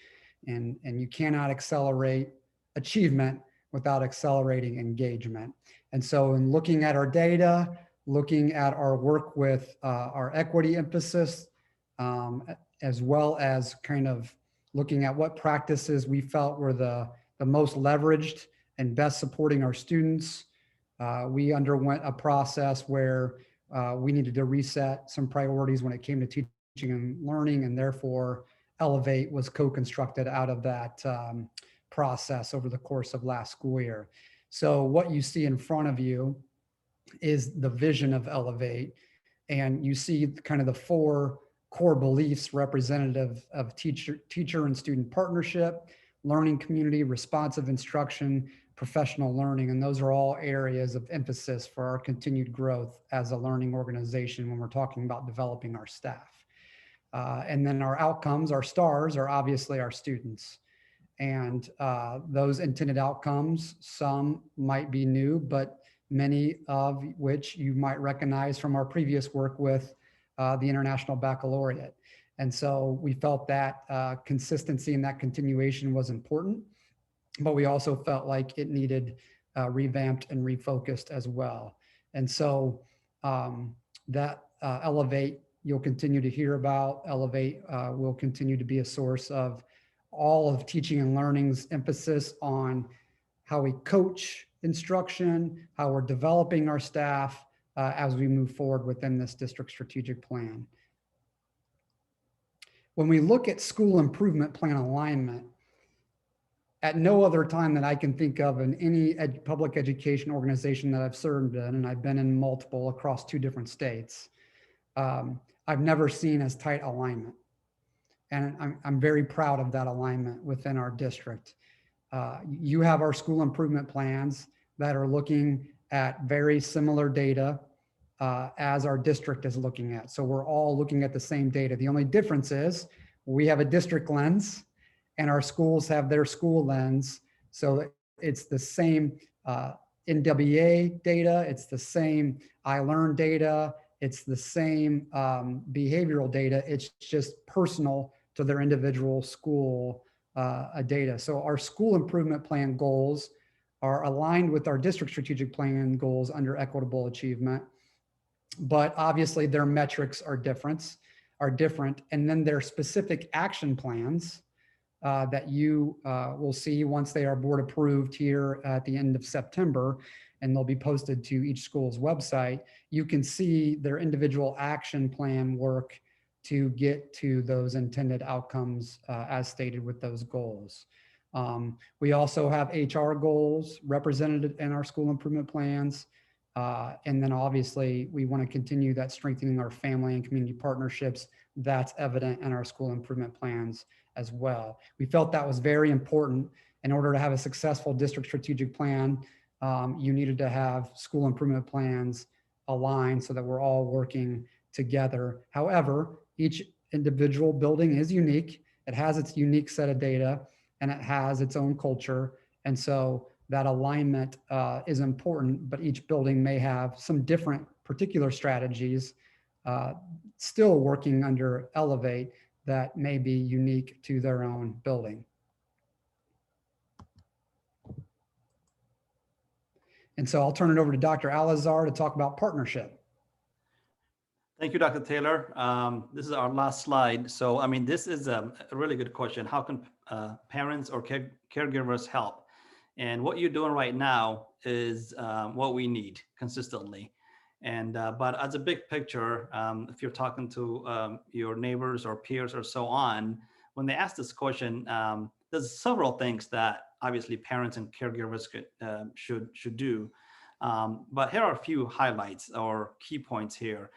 And you cannot accelerate achievement without accelerating engagement. And so in looking at our data, looking at our work with our equity emphasis, as well as kind of looking at what practices we felt were the most leveraged and best supporting our students, we underwent a process where we needed to reset some priorities when it came to teaching and learning, and therefore Elevate was co-constructed out of that process over the course of last school year. So what you see in front of you is the vision of Elevate, and you see kind of the 4 core beliefs representative of teacher and student partnership, learning community, responsive instruction, professional learning. And those are all areas of emphasis for our continued growth as a learning organization when we're talking about developing our staff. And then our outcomes, our stars, are obviously our students. And those intended outcomes, some might be new, but many of which you might recognize from our previous work with the International Baccalaureate. And so we felt that consistency and that continuation was important, but we also felt like it needed revamped and refocused as well. And so that Elevate, you'll continue to hear about. Elevate will continue to be a source of all of teaching and learning's emphasis on how we coach instruction, how we're developing our staff as we move forward within this district strategic plan. When we look at school improvement plan alignment, at no other time that I can think of in any public education organization that I've served in, and I've been in multiple across 2 different states, I've never seen as tight alignment. And I'm very proud of that alignment within our district. You have our school improvement plans that are looking at very similar data as our district is looking at. So we're all looking at the same data. The only difference is we have a district lens and our schools have their school lens. So it's the same NWA data, it's the same iLearn data, it's the same behavioral data. It's just personal to their individual school data. So our school improvement plan goals are aligned with our district strategic plan goals under equitable achievement, but obviously their metrics are different. And then their specific action plans that you will see once they are board approved here at the end of September, and they'll be posted to each school's website. You can see their individual action plan work to get to those intended outcomes as stated with those goals. We also have HR goals represented in our school improvement plans. And then obviously we want to continue that strengthening our family and community partnerships. That's evident in our school improvement plans as well. We felt that was very important. In order to have a successful district strategic plan, you needed to have school improvement plans aligned so that we're all working together. However, each individual building is unique. It has its unique set of data and it has its own culture. And so that alignment is important, but each building may have some different particular strategies still working under Elevate that may be unique to their own building. And so I'll turn it over to Dr. Alazar to talk about partnership. Thank you, Dr. Taylor. This is our last slide. So, I mean, this is a really good question. How can parents or caregivers help? And what you're doing right now is what we need consistently. And but as a big picture, if you're talking to your neighbors or peers or so on, when they ask this question, there's several things that obviously parents and caregivers should do. But here are a few highlights or key points here.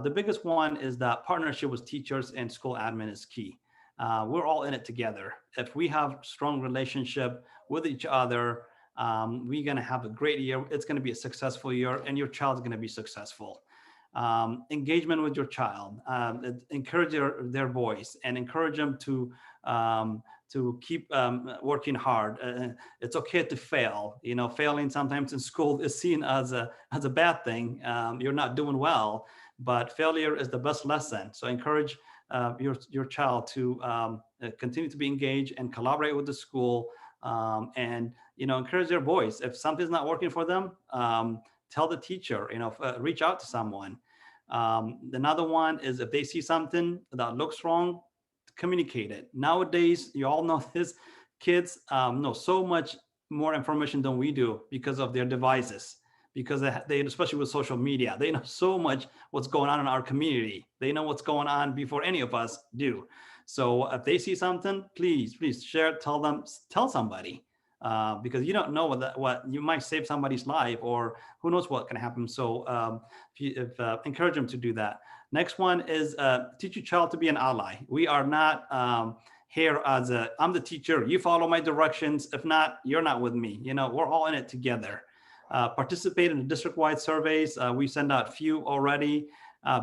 The biggest one is that partnership with teachers and school admin is key. We're all in it together. If we have strong relationship with each other, we're going to have a great year. It's going to be a successful year and your child's going to be successful. Engagement with your child, encourage their voice and encourage them to keep working hard. It's okay to fail. You know, failing sometimes in school is seen as a bad thing. You're not doing well, but failure is the best lesson. So encourage your child to continue to be engaged and collaborate with the school, and encourage their voice. If something's not working for them, tell the teacher. Reach out to someone. Another one is if they see something that looks wrong, communicate it. Nowadays, you all know this, kids know so much more information than we do because of their devices, because they especially with social media, they know so much what's going on in our community. They know what's going on before any of us do. So if they see something, please share, tell somebody, because you don't know what you might save somebody's life, or who knows what can happen. So encourage them to do that. Next one is teach your child to be an ally. We are not here as I'm the teacher, you follow my directions. If not, you're not with me. We're all in it together. Participate in the district-wide surveys. We send out few already.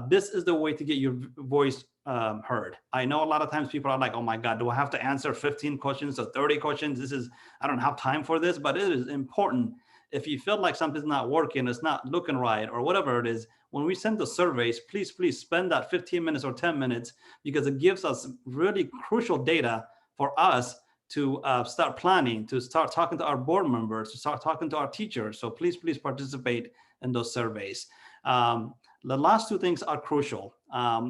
This is the way to get your voice heard. I know a lot of times people are like, oh my God, do I have to answer 15 questions or 30 questions? I don't have time for this, but it is important. if you feel like something's not working, it's not looking right, or whatever it is, when we send the surveys, please spend that 15 minutes or 10 minutes, because it gives us really crucial data for us to start planning, to start talking to our board members, to start talking to our teachers. So please participate in those surveys. The last two things are crucial.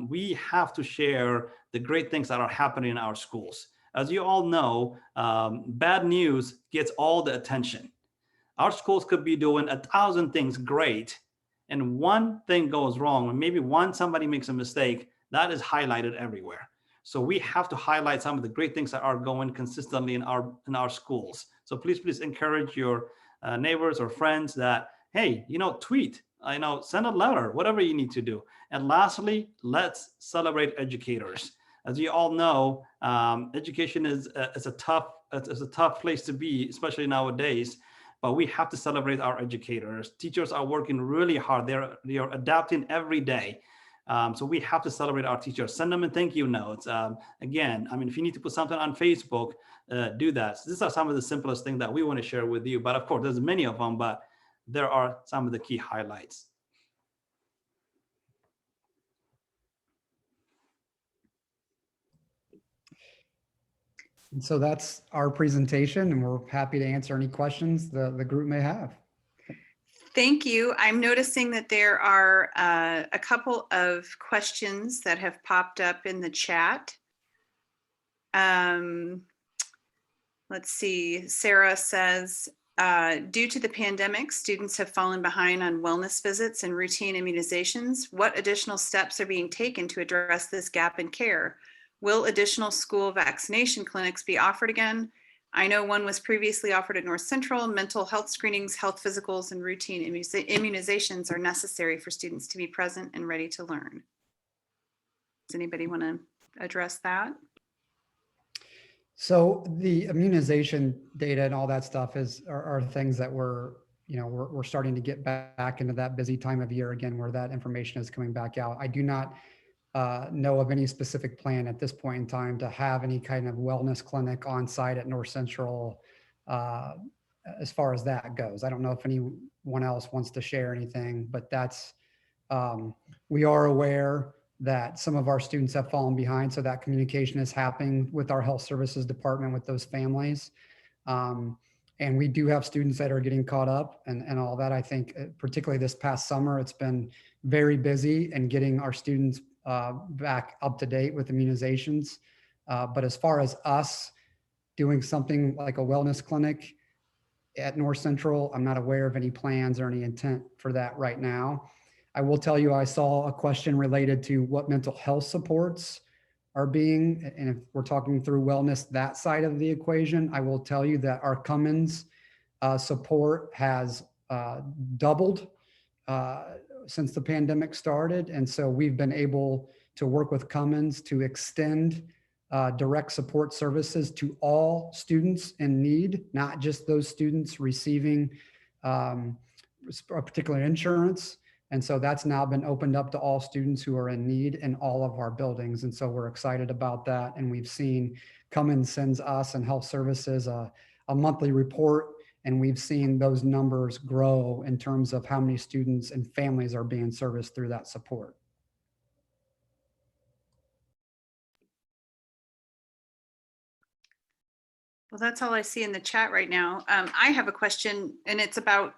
We have to share the great things that are happening in our schools. As you all know, bad news gets all the attention. Our schools could be doing 1,000 things great, and one thing goes wrong, and maybe somebody makes a mistake, that is highlighted everywhere. So we have to highlight some of the great things that are going consistently in our schools. So please encourage your neighbors or friends that, hey, tweet, send a letter, whatever you need to do. And lastly, let's celebrate educators. As you all know, education is a tough place to be, especially nowadays. But we have to celebrate our educators. Teachers are working really hard. They are adapting every day. So we have to celebrate our teachers. Send them a thank you notes. Again, if you need to put something on Facebook, do that. So these are some of the simplest things that we want to share with you. But of course, there's many of them, but there are some of the key highlights. And so that's our presentation, and we're happy to answer any questions the group may have. Thank you. I'm noticing that there are a couple of questions that have popped up in the chat. Let's see. Sarah says, due to the pandemic, students have fallen behind on wellness visits and routine immunizations. What additional steps are being taken to address this gap in care? Will additional school vaccination clinics be offered again? I know one was previously offered at North Central. Mental health screenings, health physicals, and routine immunizations are necessary for students to be present and ready to learn. Does anybody want to address that? So the immunization data and all that stuff are things that we're starting to get back into that busy time of year again, where that information is coming back out. I do not know of any specific plan at this point in time to have any kind of wellness clinic on site at North Central as far as that goes. I don't know if anyone else wants to share anything, but that's, we are aware that some of our students have fallen behind. So that communication is happening with our health services department, with those families. And we do have students that are getting caught up and all that. I think particularly this past summer, it's been very busy and getting our students back up to date with immunizations. But as far as us doing something like a wellness clinic at North Central, I'm not aware of any plans or any intent for that right now. I will tell you, I saw a question related to what mental health supports are being, and if we're talking through wellness, that side of the equation, I will tell you that our Cummins support has doubled since the pandemic started. And so we've been able to work with Cummins to extend direct support services to all students in need, not just those students receiving a particular insurance. And so that's now been opened up to all students who are in need in all of our buildings. And so we're excited about that. And we've seen Cummins sends us and health services a monthly report, and we've seen those numbers grow in terms of how many students and families are being serviced through that support. Well, that's all I see in the chat right now. I have a question, and it's about,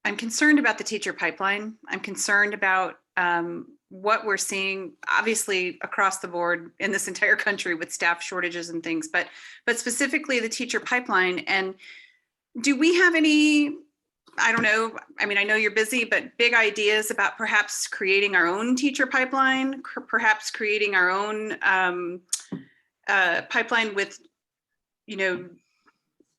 I'm concerned about the teacher pipeline. I'm concerned about what we're seeing, obviously across the board in this entire country with staff shortages and things, but specifically the teacher pipeline. And do we have any, I don't know, I mean, I know you're busy, but big ideas about perhaps creating our own teacher pipeline, perhaps creating our own pipeline with,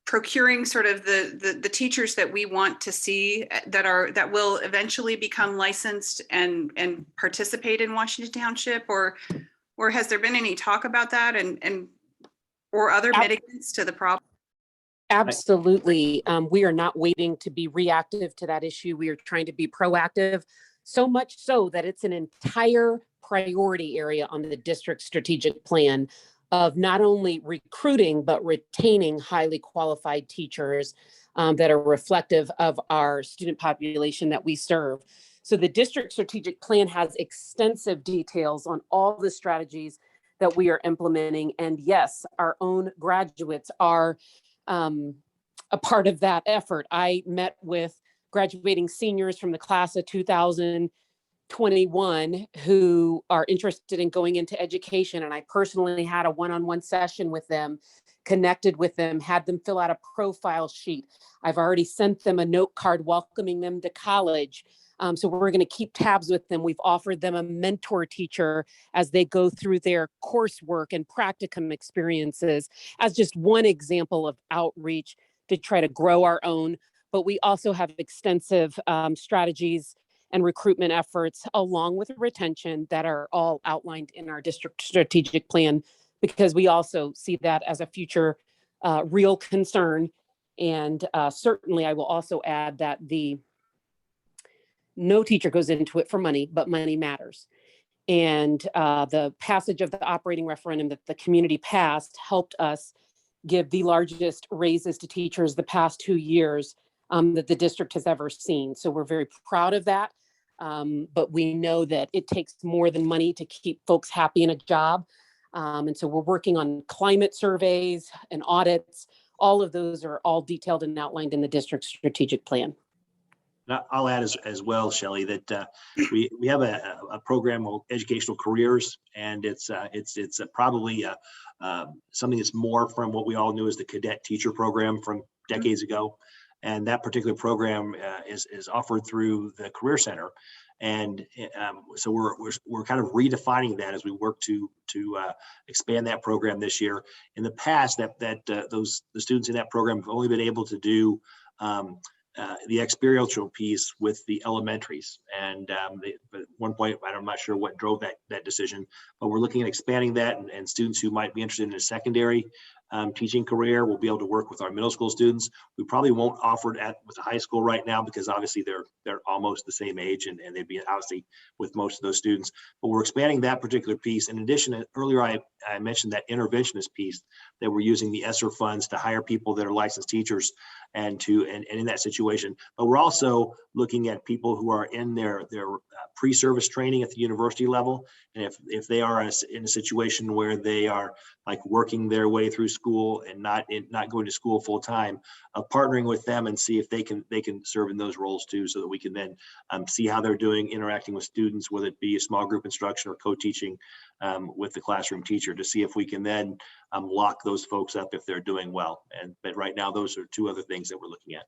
procuring sort of the teachers that we want to see that will eventually become licensed and participate in Washington Township, or has there been any talk about that and or other mitigants to the problem? Absolutely. We are not waiting to be reactive to that issue. We are trying to be proactive, so much so that it's an entire priority area on the district strategic plan. of not only recruiting, but retaining highly qualified teachers that are reflective of our student population that we serve. So the district strategic plan has extensive details on all the strategies that we are implementing. And yes, our own graduates are a part of that effort. I met with graduating seniors from the class of 2021 who are interested in going into education. And I personally had a one-on-one session with them, connected with them, had them fill out a profile sheet. I've already sent them a note card welcoming them to college. So we're going to keep tabs with them. We've offered them a mentor teacher as they go through their coursework and practicum experiences as just one example of outreach to try to grow our own. But we also have extensive strategies and recruitment efforts along with retention that are all outlined in our district strategic plan, because we also see that as a future real concern. And certainly I will also add that no teacher goes into it for money, but money matters. And the passage of the operating referendum that the community passed helped us give the largest raises to teachers the past 2 years that the district has ever seen. So we're very proud of that. But we know that it takes more than money to keep folks happy in a job. And so we're working on climate surveys and audits. All of those are all detailed and outlined in the district strategic plan. I'll add as well, Shelley, that we have a program called Educational Careers, and it's probably something that's more from what we all knew as the cadet teacher program from decades ago. And that particular program is offered through the Career Center. And so we're kind of redefining that as we work to expand that program this year. In the past, the students in that program have only been able to do the experiential piece with the elementaries. And at one point, I'm not sure what drove that decision, but we're looking at expanding that, and students who might be interested in a secondary teaching career will be able to work with our middle school students. We probably won't offer it with the high school right now, because obviously they're almost the same age, and they'd be obviously with most of those students. But we're expanding that particular piece. In addition, earlier I mentioned that interventionist piece, that we're using the ESSER funds to hire people that are licensed teachers and in that situation. But we're also looking at people who are in their pre-service training at the university level. And if they are in a situation where they are like working their way through school and not going to school full time, partnering with them and see if they can serve in those roles too, so that we can then see how they're doing interacting with students, whether it be a small group instruction or co-teaching with the classroom teacher, to see if we can then lock those folks up if they're doing well. But right now, those are two other things that we're looking at.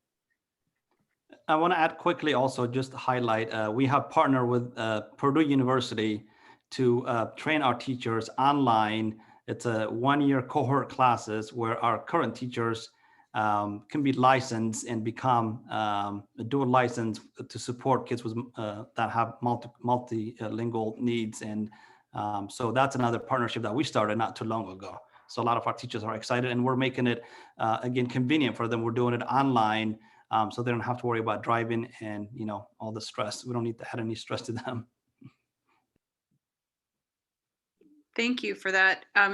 I want to add quickly also, just to highlight, we have partnered with Purdue University to train our teachers online. It's a 1-year cohort classes where our current teachers can be licensed and become a dual license to support kids with that have multilingual needs. And so that's another partnership that we started not too long ago. So a lot of our teachers are excited, and we're making it again convenient for them. We're doing it online, so they don't have to worry about driving and all the stress. We don't need to add any stress to them. Thank you for that. And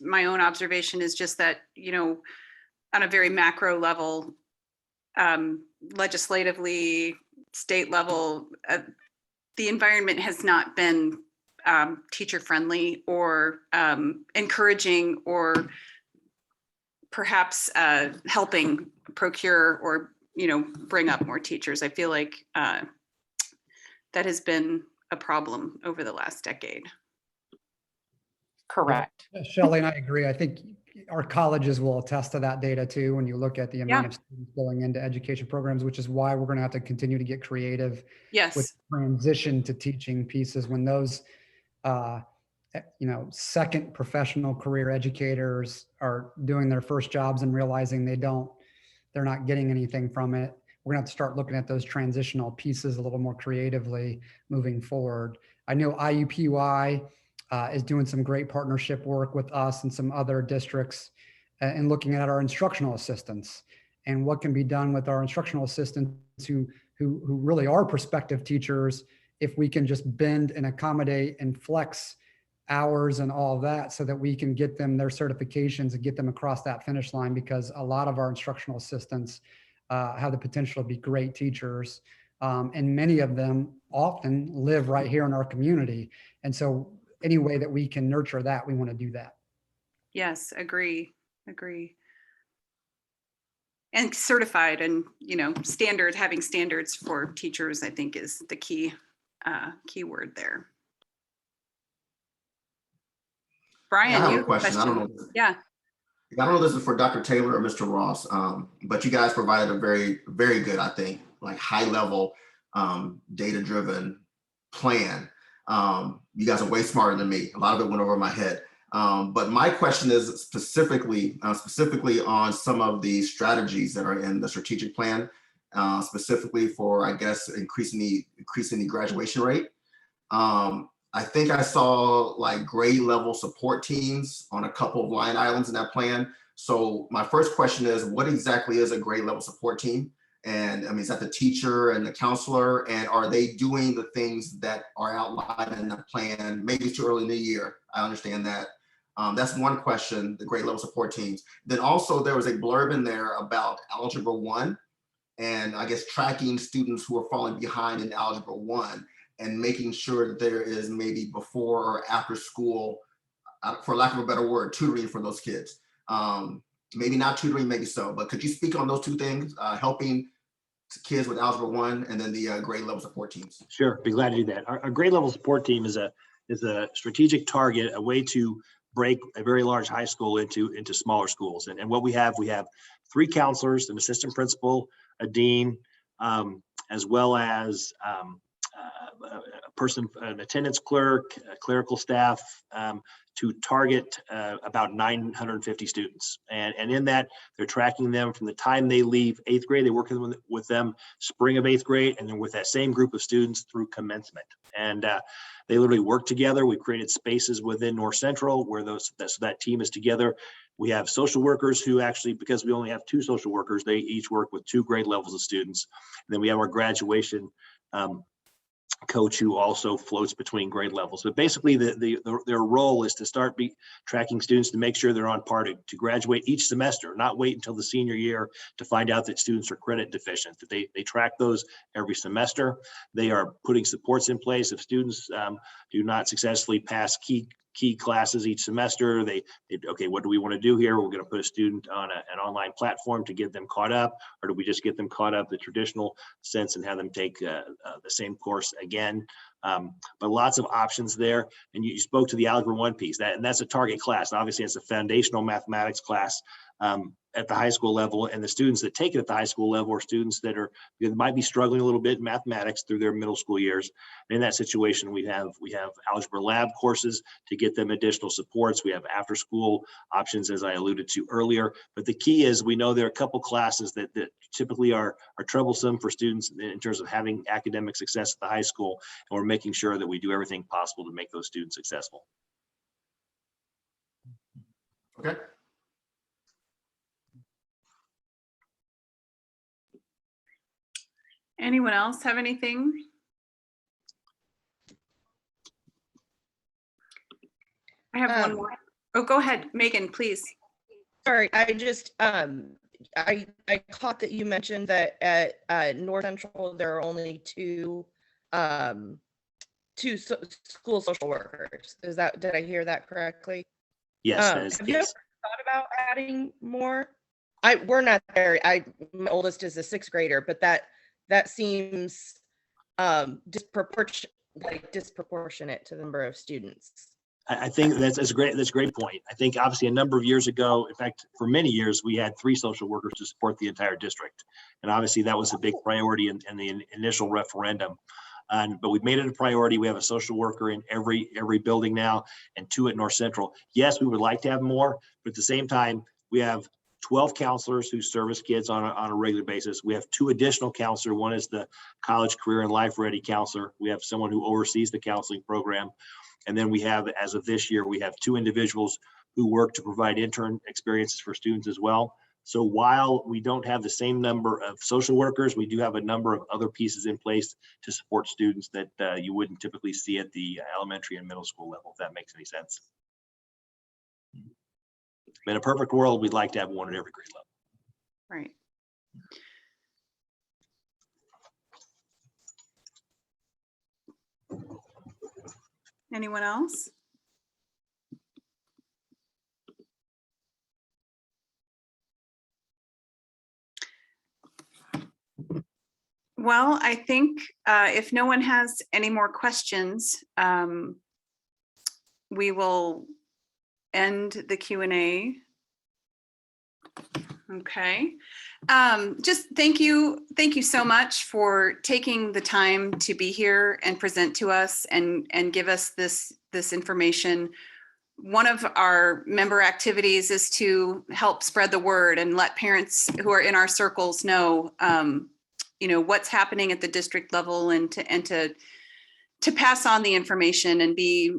my own observation is just that, on a very macro level, legislatively, state level, the environment has not been teacher friendly or encouraging, or perhaps helping procure or bring up more teachers. I feel like that has been a problem over the last decade. Correct. Shelley and I agree. I think our colleges will attest to that data too, when you look at the amount of students going into education programs, which is why we're going to have to continue to get creative with transition to teaching pieces when those second professional career educators are doing their first jobs and realizing they're not getting anything from it. We're gonna have to start looking at those transitional pieces a little more creatively moving forward. I know IUPUI is doing some great partnership work with us and some other districts and looking at our instructional assistants and what can be done with our instructional assistants who really are prospective teachers, if we can just bend and accommodate and flex hours and all of that so that we can get them their certifications and get them across that finish line, because a lot of our instructional assistants have the potential to be great teachers. And many of them often live right here in our community. And so any way that we can nurture that, we want to do that. Yes, agree. And certified, and having standards for teachers, I think, is the key word there. Brian, Yeah, I have you a question. I don't know. Yeah. I don't know if this is for Dr. Taylor or Mr. Ross, but you guys provided a very, very good, I think, like high level, data-driven plan. You guys are way smarter than me. A lot of it went over my head. But my question is specifically on some of the strategies that are in the strategic plan, specifically for, I guess, increasing the graduation rate. I think I saw like grade level support teams on a couple of line items in that plan. So my first question is, what exactly is a grade level support team? And I mean, is that the teacher and the counselor? And are they doing the things that are outlined in the plan? Maybe it's too early in the year. I understand that. That's one question, the grade level support teams. Then also there was a blurb in there about Algebra 1, and I guess tracking students who are falling behind in Algebra 1 and making sure that there is maybe before or after school, for lack of a better word, tutoring for those kids. Maybe not tutoring, maybe so, but could you speak on those two things, helping kids with Algebra 1 and then the grade level support teams? Sure, be glad to do that. Our grade level support team is a strategic target, a way to break a very large high school into smaller schools. And what we have 3 counselors, an assistant principal, a dean, as well as an attendance clerk, clerical staff, to target about 950 students. And in that, they're tracking them from the time they leave 8th grade. They work with them spring of 8th grade, and then with that same group of students through commencement. And they literally work together. We've created spaces within North Central where that team is together. We have social workers who actually, because we only have 2 social workers, they each work with 2 grade levels of students. And then we have our graduation coach who also floats between grade levels. But basically their role is to start tracking students to make sure they're on par to graduate each semester, not wait until the senior year to find out that students are credit deficient, that they track those every semester. They are putting supports in place if students do not successfully pass key classes each semester. Okay, what do we want to do here? We're going to put a student on an online platform to get them caught up, or do we just get them caught up the traditional sense and have them take the same course again? But lots of options there. And you spoke to the Algebra 1 piece, and that's a target class. Obviously, it's a foundational mathematics class at the high school level, and the students that take it at the high school level are students that might be struggling a little bit in mathematics through their middle school years. And in that situation, we have algebra lab courses to get them additional supports. We have after school options, as I alluded to earlier. But the key is, we know there are a couple classes that typically are troublesome for students in terms of having academic success at the high school, and we're making sure that we do everything possible to make those students successful. Okay. Anyone else have anything? I have one more. Oh, go ahead, Megan, please. Sorry, I just, I caught that you mentioned that at North Central, there are only two school social workers. Did I hear that correctly? Yes. Have you ever thought about adding more? We're not there. My oldest is a 6th grader, but that seems disproportionate to the number of students. I think that's a great point. I think obviously a number of years ago, in fact, for many years, we had 3 social workers to support the entire district. And obviously that was a big priority in the initial referendum. But we've made it a priority. We have a social worker in every building now, and 2 at North Central. Yes, we would like to have more, but at the same time, we have 12 counselors who service kids on a regular basis. We have 2 additional counselors. One is the college, career, and life ready counselor. We have someone who oversees the counseling program. And then we have, as of this year, we have 2 individuals who work to provide intern experiences for students as well. So while we don't have the same number of social workers, we do have a number of other pieces in place to support students that you wouldn't typically see at the elementary and middle school level, if that makes any sense. In a perfect world, we'd like to have one at every grade level. Right. Anyone else? Well, I think if no one has any more questions, we will end the Q&A. Okay. Just thank you so much for taking the time to be here and present to us and give us this information. One of our member activities is to help spread the word and let parents who are in our circles know, what's happening at the district level, and to pass on the information and be,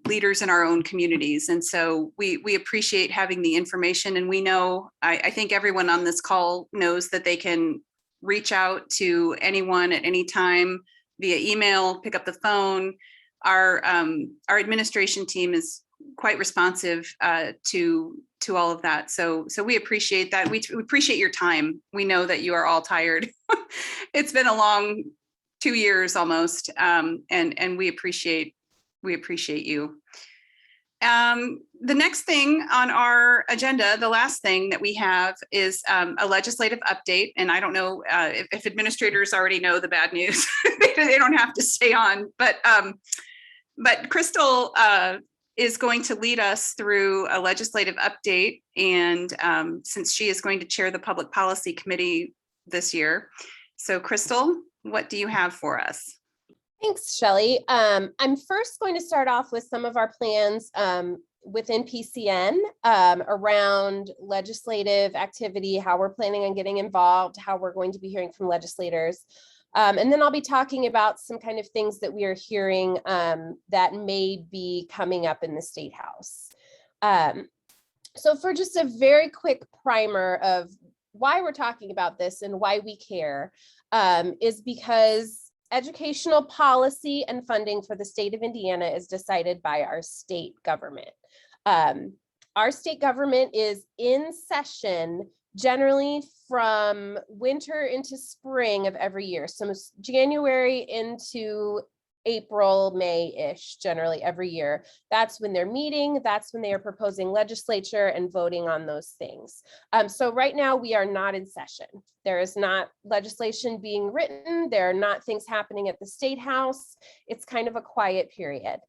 leaders in our own communities. And so we appreciate having the information, and we know, I think everyone on this call knows that they can reach out to anyone at any time via email, pick up the phone. Our administration team is quite responsive to all of that. So we appreciate that. We appreciate your time. We know that you are all tired. It's been a long 2 years almost, and we appreciate you. The next thing on our agenda, the last thing that we have, is a legislative update. And I don't know if administrators already know the bad news. They don't have to stay on, but Crystal is going to lead us through a legislative update. And since she is going to chair the Public Policy Committee this year. So Crystal, what do you have for us? Thanks, Shelley. I'm first going to start off with some of our plans within PCN around legislative activity, how we're planning on getting involved, how we're going to be hearing from legislators. And then I'll be talking about some kind of things that we are hearing that may be coming up in the State House. So for just a very quick primer of why we're talking about this and why we care, is because educational policy and funding for the state of Indiana is decided by our state government. Our state government is in session generally from winter into spring of every year. So January into April, May-ish, generally every year. That's when they're meeting. That's when they are proposing legislature and voting on those things. So right now we are not in session. There is not legislation being written. There are not things happening at the State House. It's kind of a quiet period.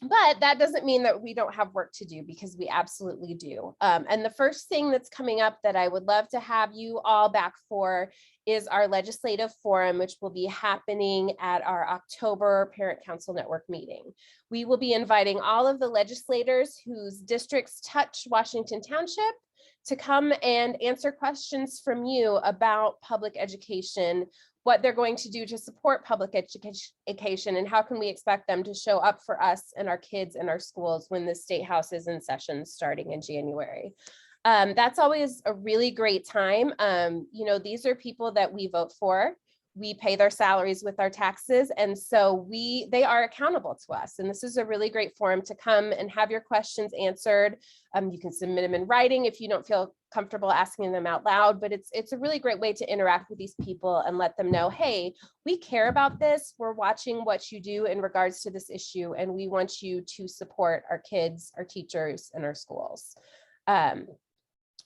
But that doesn't mean that we don't have work to do, because we absolutely do. And the first thing that's coming up that I would love to have you all back for is our legislative forum, which will be happening at our October Parent Council Network meeting. We will be inviting all of the legislators whose districts touch Washington Township to come and answer questions from you about public education, what they're going to do to support public education, and how can we expect them to show up for us and our kids in our schools when the State House is in session starting in January. That's always a really great time. These are people that we vote for. We pay their salaries with our taxes. And so they are accountable to us. And this is a really great forum to come and have your questions answered. You can submit them in writing if you don't feel comfortable asking them out loud, but it's a really great way to interact with these people and let them know, hey, we care about this. We're watching what you do in regards to this issue, and we want you to support our kids, our teachers, and our schools.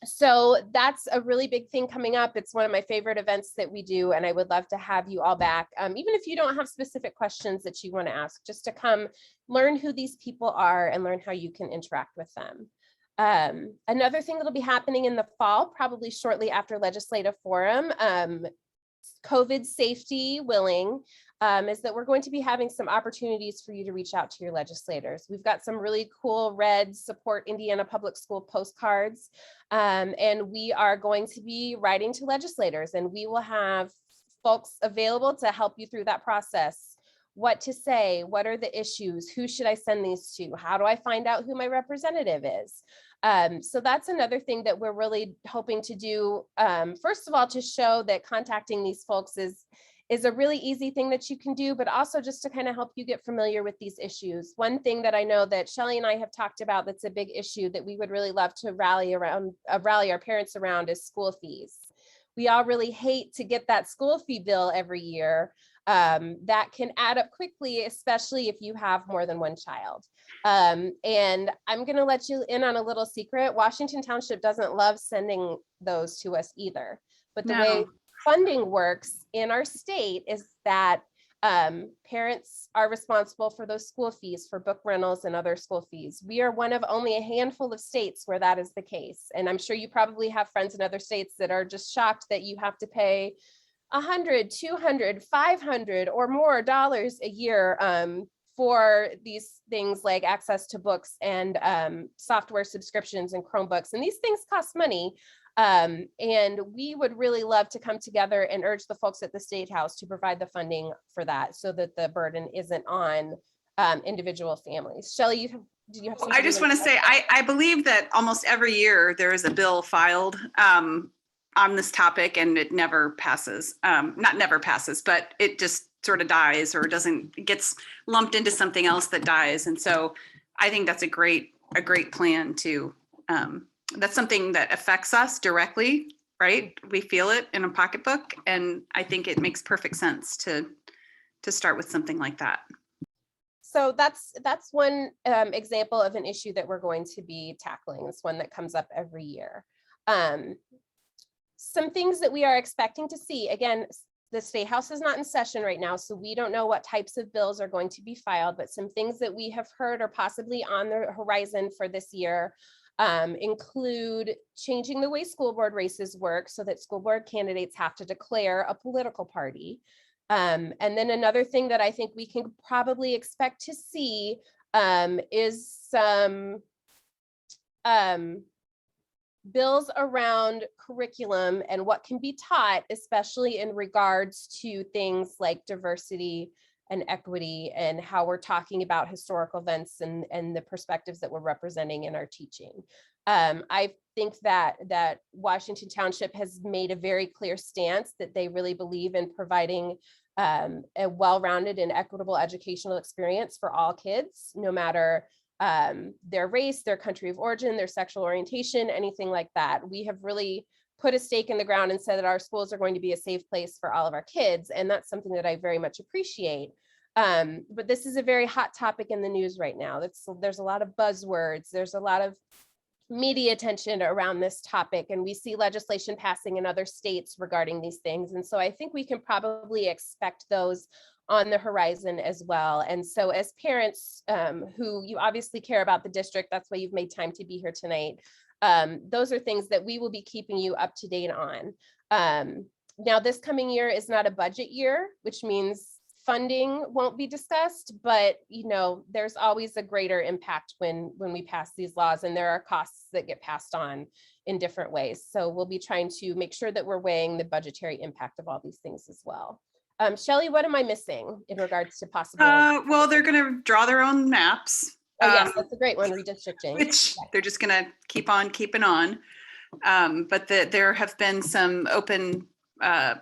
So that's a really big thing coming up. It's one of my favorite events that we do, and I would love to have you all back. Even if you don't have specific questions that you want to ask, just to come learn who these people are and learn how you can interact with them. Another thing that'll be happening in the fall, probably shortly after legislative forum, COVID safety willing, is that we're going to be having some opportunities for you to reach out to your legislators. We've got some really cool red Support Indiana Public School postcards, and we are going to be writing to legislators, and we will have folks available to help you through that process. What to say, what are the issues, who should I send these to, how do I find out who my representative is? So that's another thing that we're really hoping to do. First of all, to show that contacting these folks is a really easy thing that you can do, but also just to kind of help you get familiar with these issues. One thing that I know that Shelley and I have talked about that's a big issue that we would really love to rally our parents around is school fees. We all really hate to get that school fee bill every year. That can add up quickly, especially if you have more than one child. And I'm going to let you in on a little secret. Washington Township doesn't love sending those to us either. But the way funding works in our state is that parents are responsible for those school fees for book rentals and other school fees. We are one of only a handful of states where that is the case. And I'm sure you probably have friends in other states that are just shocked that you have to pay $100, $200, $500 or more dollars a year for these things like access to books and software subscriptions and Chromebooks. And these things cost money. And we would really love to come together and urge the folks at the State House to provide the funding for that so that the burden isn't on individual families. Shelley, did you have something? I just want to say, I believe that almost every year there is a bill filed on this topic and it never passes. Not never passes, but it just sort of dies or gets lumped into something else that dies. And so I think that's a great plan to, that's something that affects us directly, right? We feel it in a pocketbook. And I think it makes perfect sense to start with something like that. So that's one example of an issue that we're going to be tackling. It's one that comes up every year. Some things that we are expecting to see, again, the State House is not in session right now, so we don't know what types of bills are going to be filed, but some things that we have heard are possibly on the horizon for this year include changing the way school board races work so that school board candidates have to declare a political party. And then another thing that I think we can probably expect to see is some bills around curriculum and what can be taught, especially in regards to things like diversity and equity and how we're talking about historical events and the perspectives that we're representing in our teaching. I think that Washington Township has made a very clear stance that they really believe in providing a well-rounded and equitable educational experience for all kids, no matter their race, their country of origin, their sexual orientation, anything like that. We have really put a stake in the ground and said that our schools are going to be a safe place for all of our kids. And that's something that I very much appreciate. But this is a very hot topic in the news right now. There's a lot of buzzwords. There's a lot of media attention around this topic, and we see legislation passing in other states regarding these things. And so I think we can probably expect those on the horizon as well. And so as parents who you obviously care about the district, that's why you've made time to be here tonight. Those are things that we will be keeping you up to date on. Now, this coming year is not a budget year, which means funding won't be discussed, but there's always a greater impact when we pass these laws, and there are costs that get passed on in different ways. So we'll be trying to make sure that we're weighing the budgetary impact of all these things as well. Shelley, what am I missing in regards to possible? Well, they're going to draw their own maps. Oh, yes, that's a great one, redistricting. Which they're just going to keep on keeping on. But there have been some open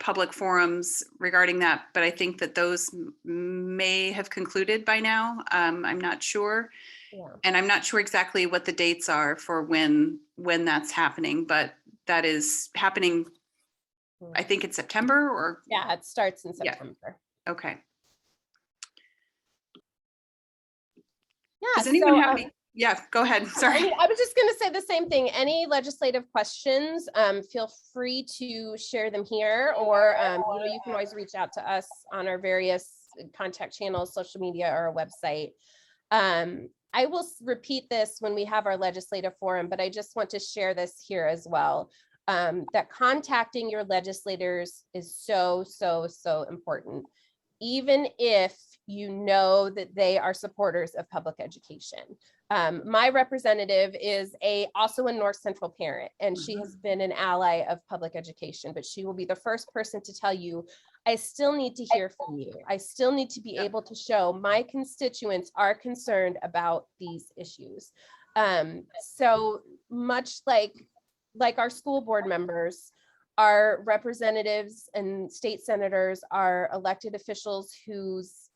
public forums regarding that, but I think that those may have concluded by now. I'm not sure. Yeah. And I'm not sure exactly what the dates are for when that's happening, but that is happening. I think it's September or. Yeah, it starts in September. Yeah. Okay. Yeah. Does anyone have any? Yeah, go ahead. Sorry. I was just going to say the same thing. Any legislative questions, feel free to share them here, or you can always reach out to us on our various contact channels, social media, or our website. I will repeat this when we have our legislative forum, but I just want to share this here as well. That contacting your legislators is so, so, so important, even if you know that they are supporters of public education. My representative is also a North Central parent, and she has been an ally of public education, but she will be the first person to tell you, I still need to hear from you. I still need to be able to show my constituents are concerned about these issues. So much like our school board members, our representatives and state senators are elected officials whose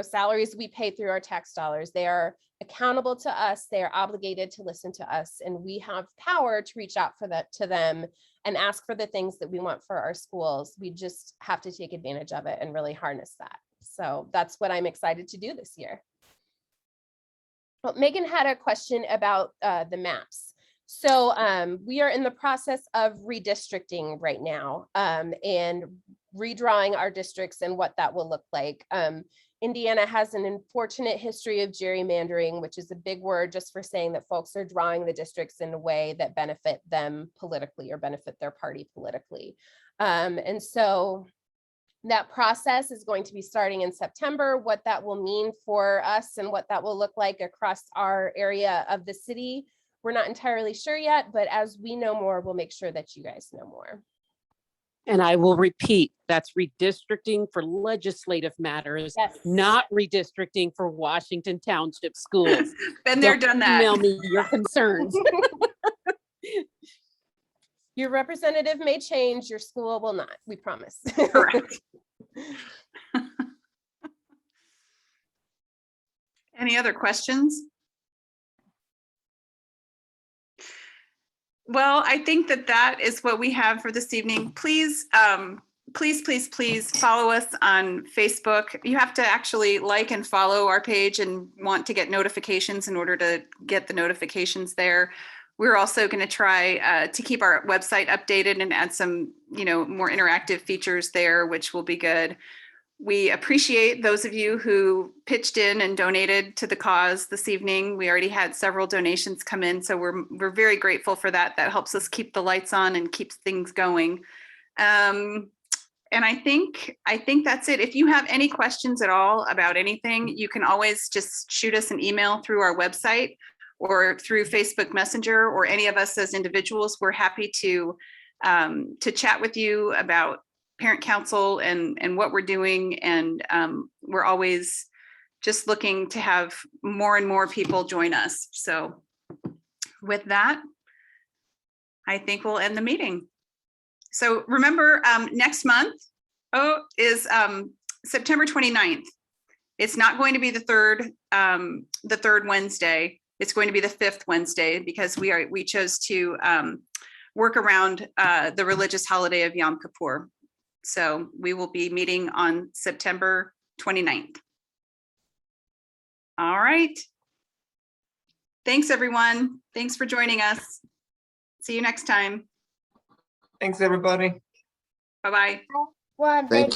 salaries we pay through our tax dollars. They are accountable to us. They are obligated to listen to us, and we have power to reach out to them and ask for the things that we want for our schools. We just have to take advantage of it and really harness that. So that's what I'm excited to do this year. Well, Megan had a question about the maps. So we are in the process of redistricting right now and redrawing our districts and what that will look like. Indiana has an unfortunate history of gerrymandering, which is a big word just for saying that folks are drawing the districts in a way that benefit them politically or benefit their party politically. And so that process is going to be starting in September. What that will mean for us and what that will look like across our area of the city, we're not entirely sure yet, but as we know more, we'll make sure that you guys know more. And I will repeat, that's redistricting for legislative matters, Yes. not redistricting for Washington Township schools. Been there, Don't done that. Email me your concerns. Your representative may change, your school will not, we promise. Correct. Any other questions? Well, I think that is what we have for this evening. Please, please follow us on Facebook. You have to actually like and follow our page and want to get notifications in order to get the notifications there. We're also going to try to keep our website updated and add some, more interactive features there, which will be good. We appreciate those of you who pitched in and donated to the cause this evening. We already had several donations come in, so we're very grateful for that. That helps us keep the lights on and keeps things going. And I think that's it. If you have any questions at all about anything, you can always just shoot us an email through our website or through Facebook Messenger, or any of us as individuals. We're happy to chat with you about parent council and what we're doing. And we're always just looking to have more and more people join us. So with that, I think we'll end the meeting. So remember, next month is September 29th. It's not going to be the third Wednesday. It's going to be the 5th Wednesday because we chose to work around the religious holiday of Yom Kippur. So we will be meeting on September 29th. All right. Thanks, everyone. Thanks for joining us. See you next time. Thanks, everybody. Bye-bye. Thank you.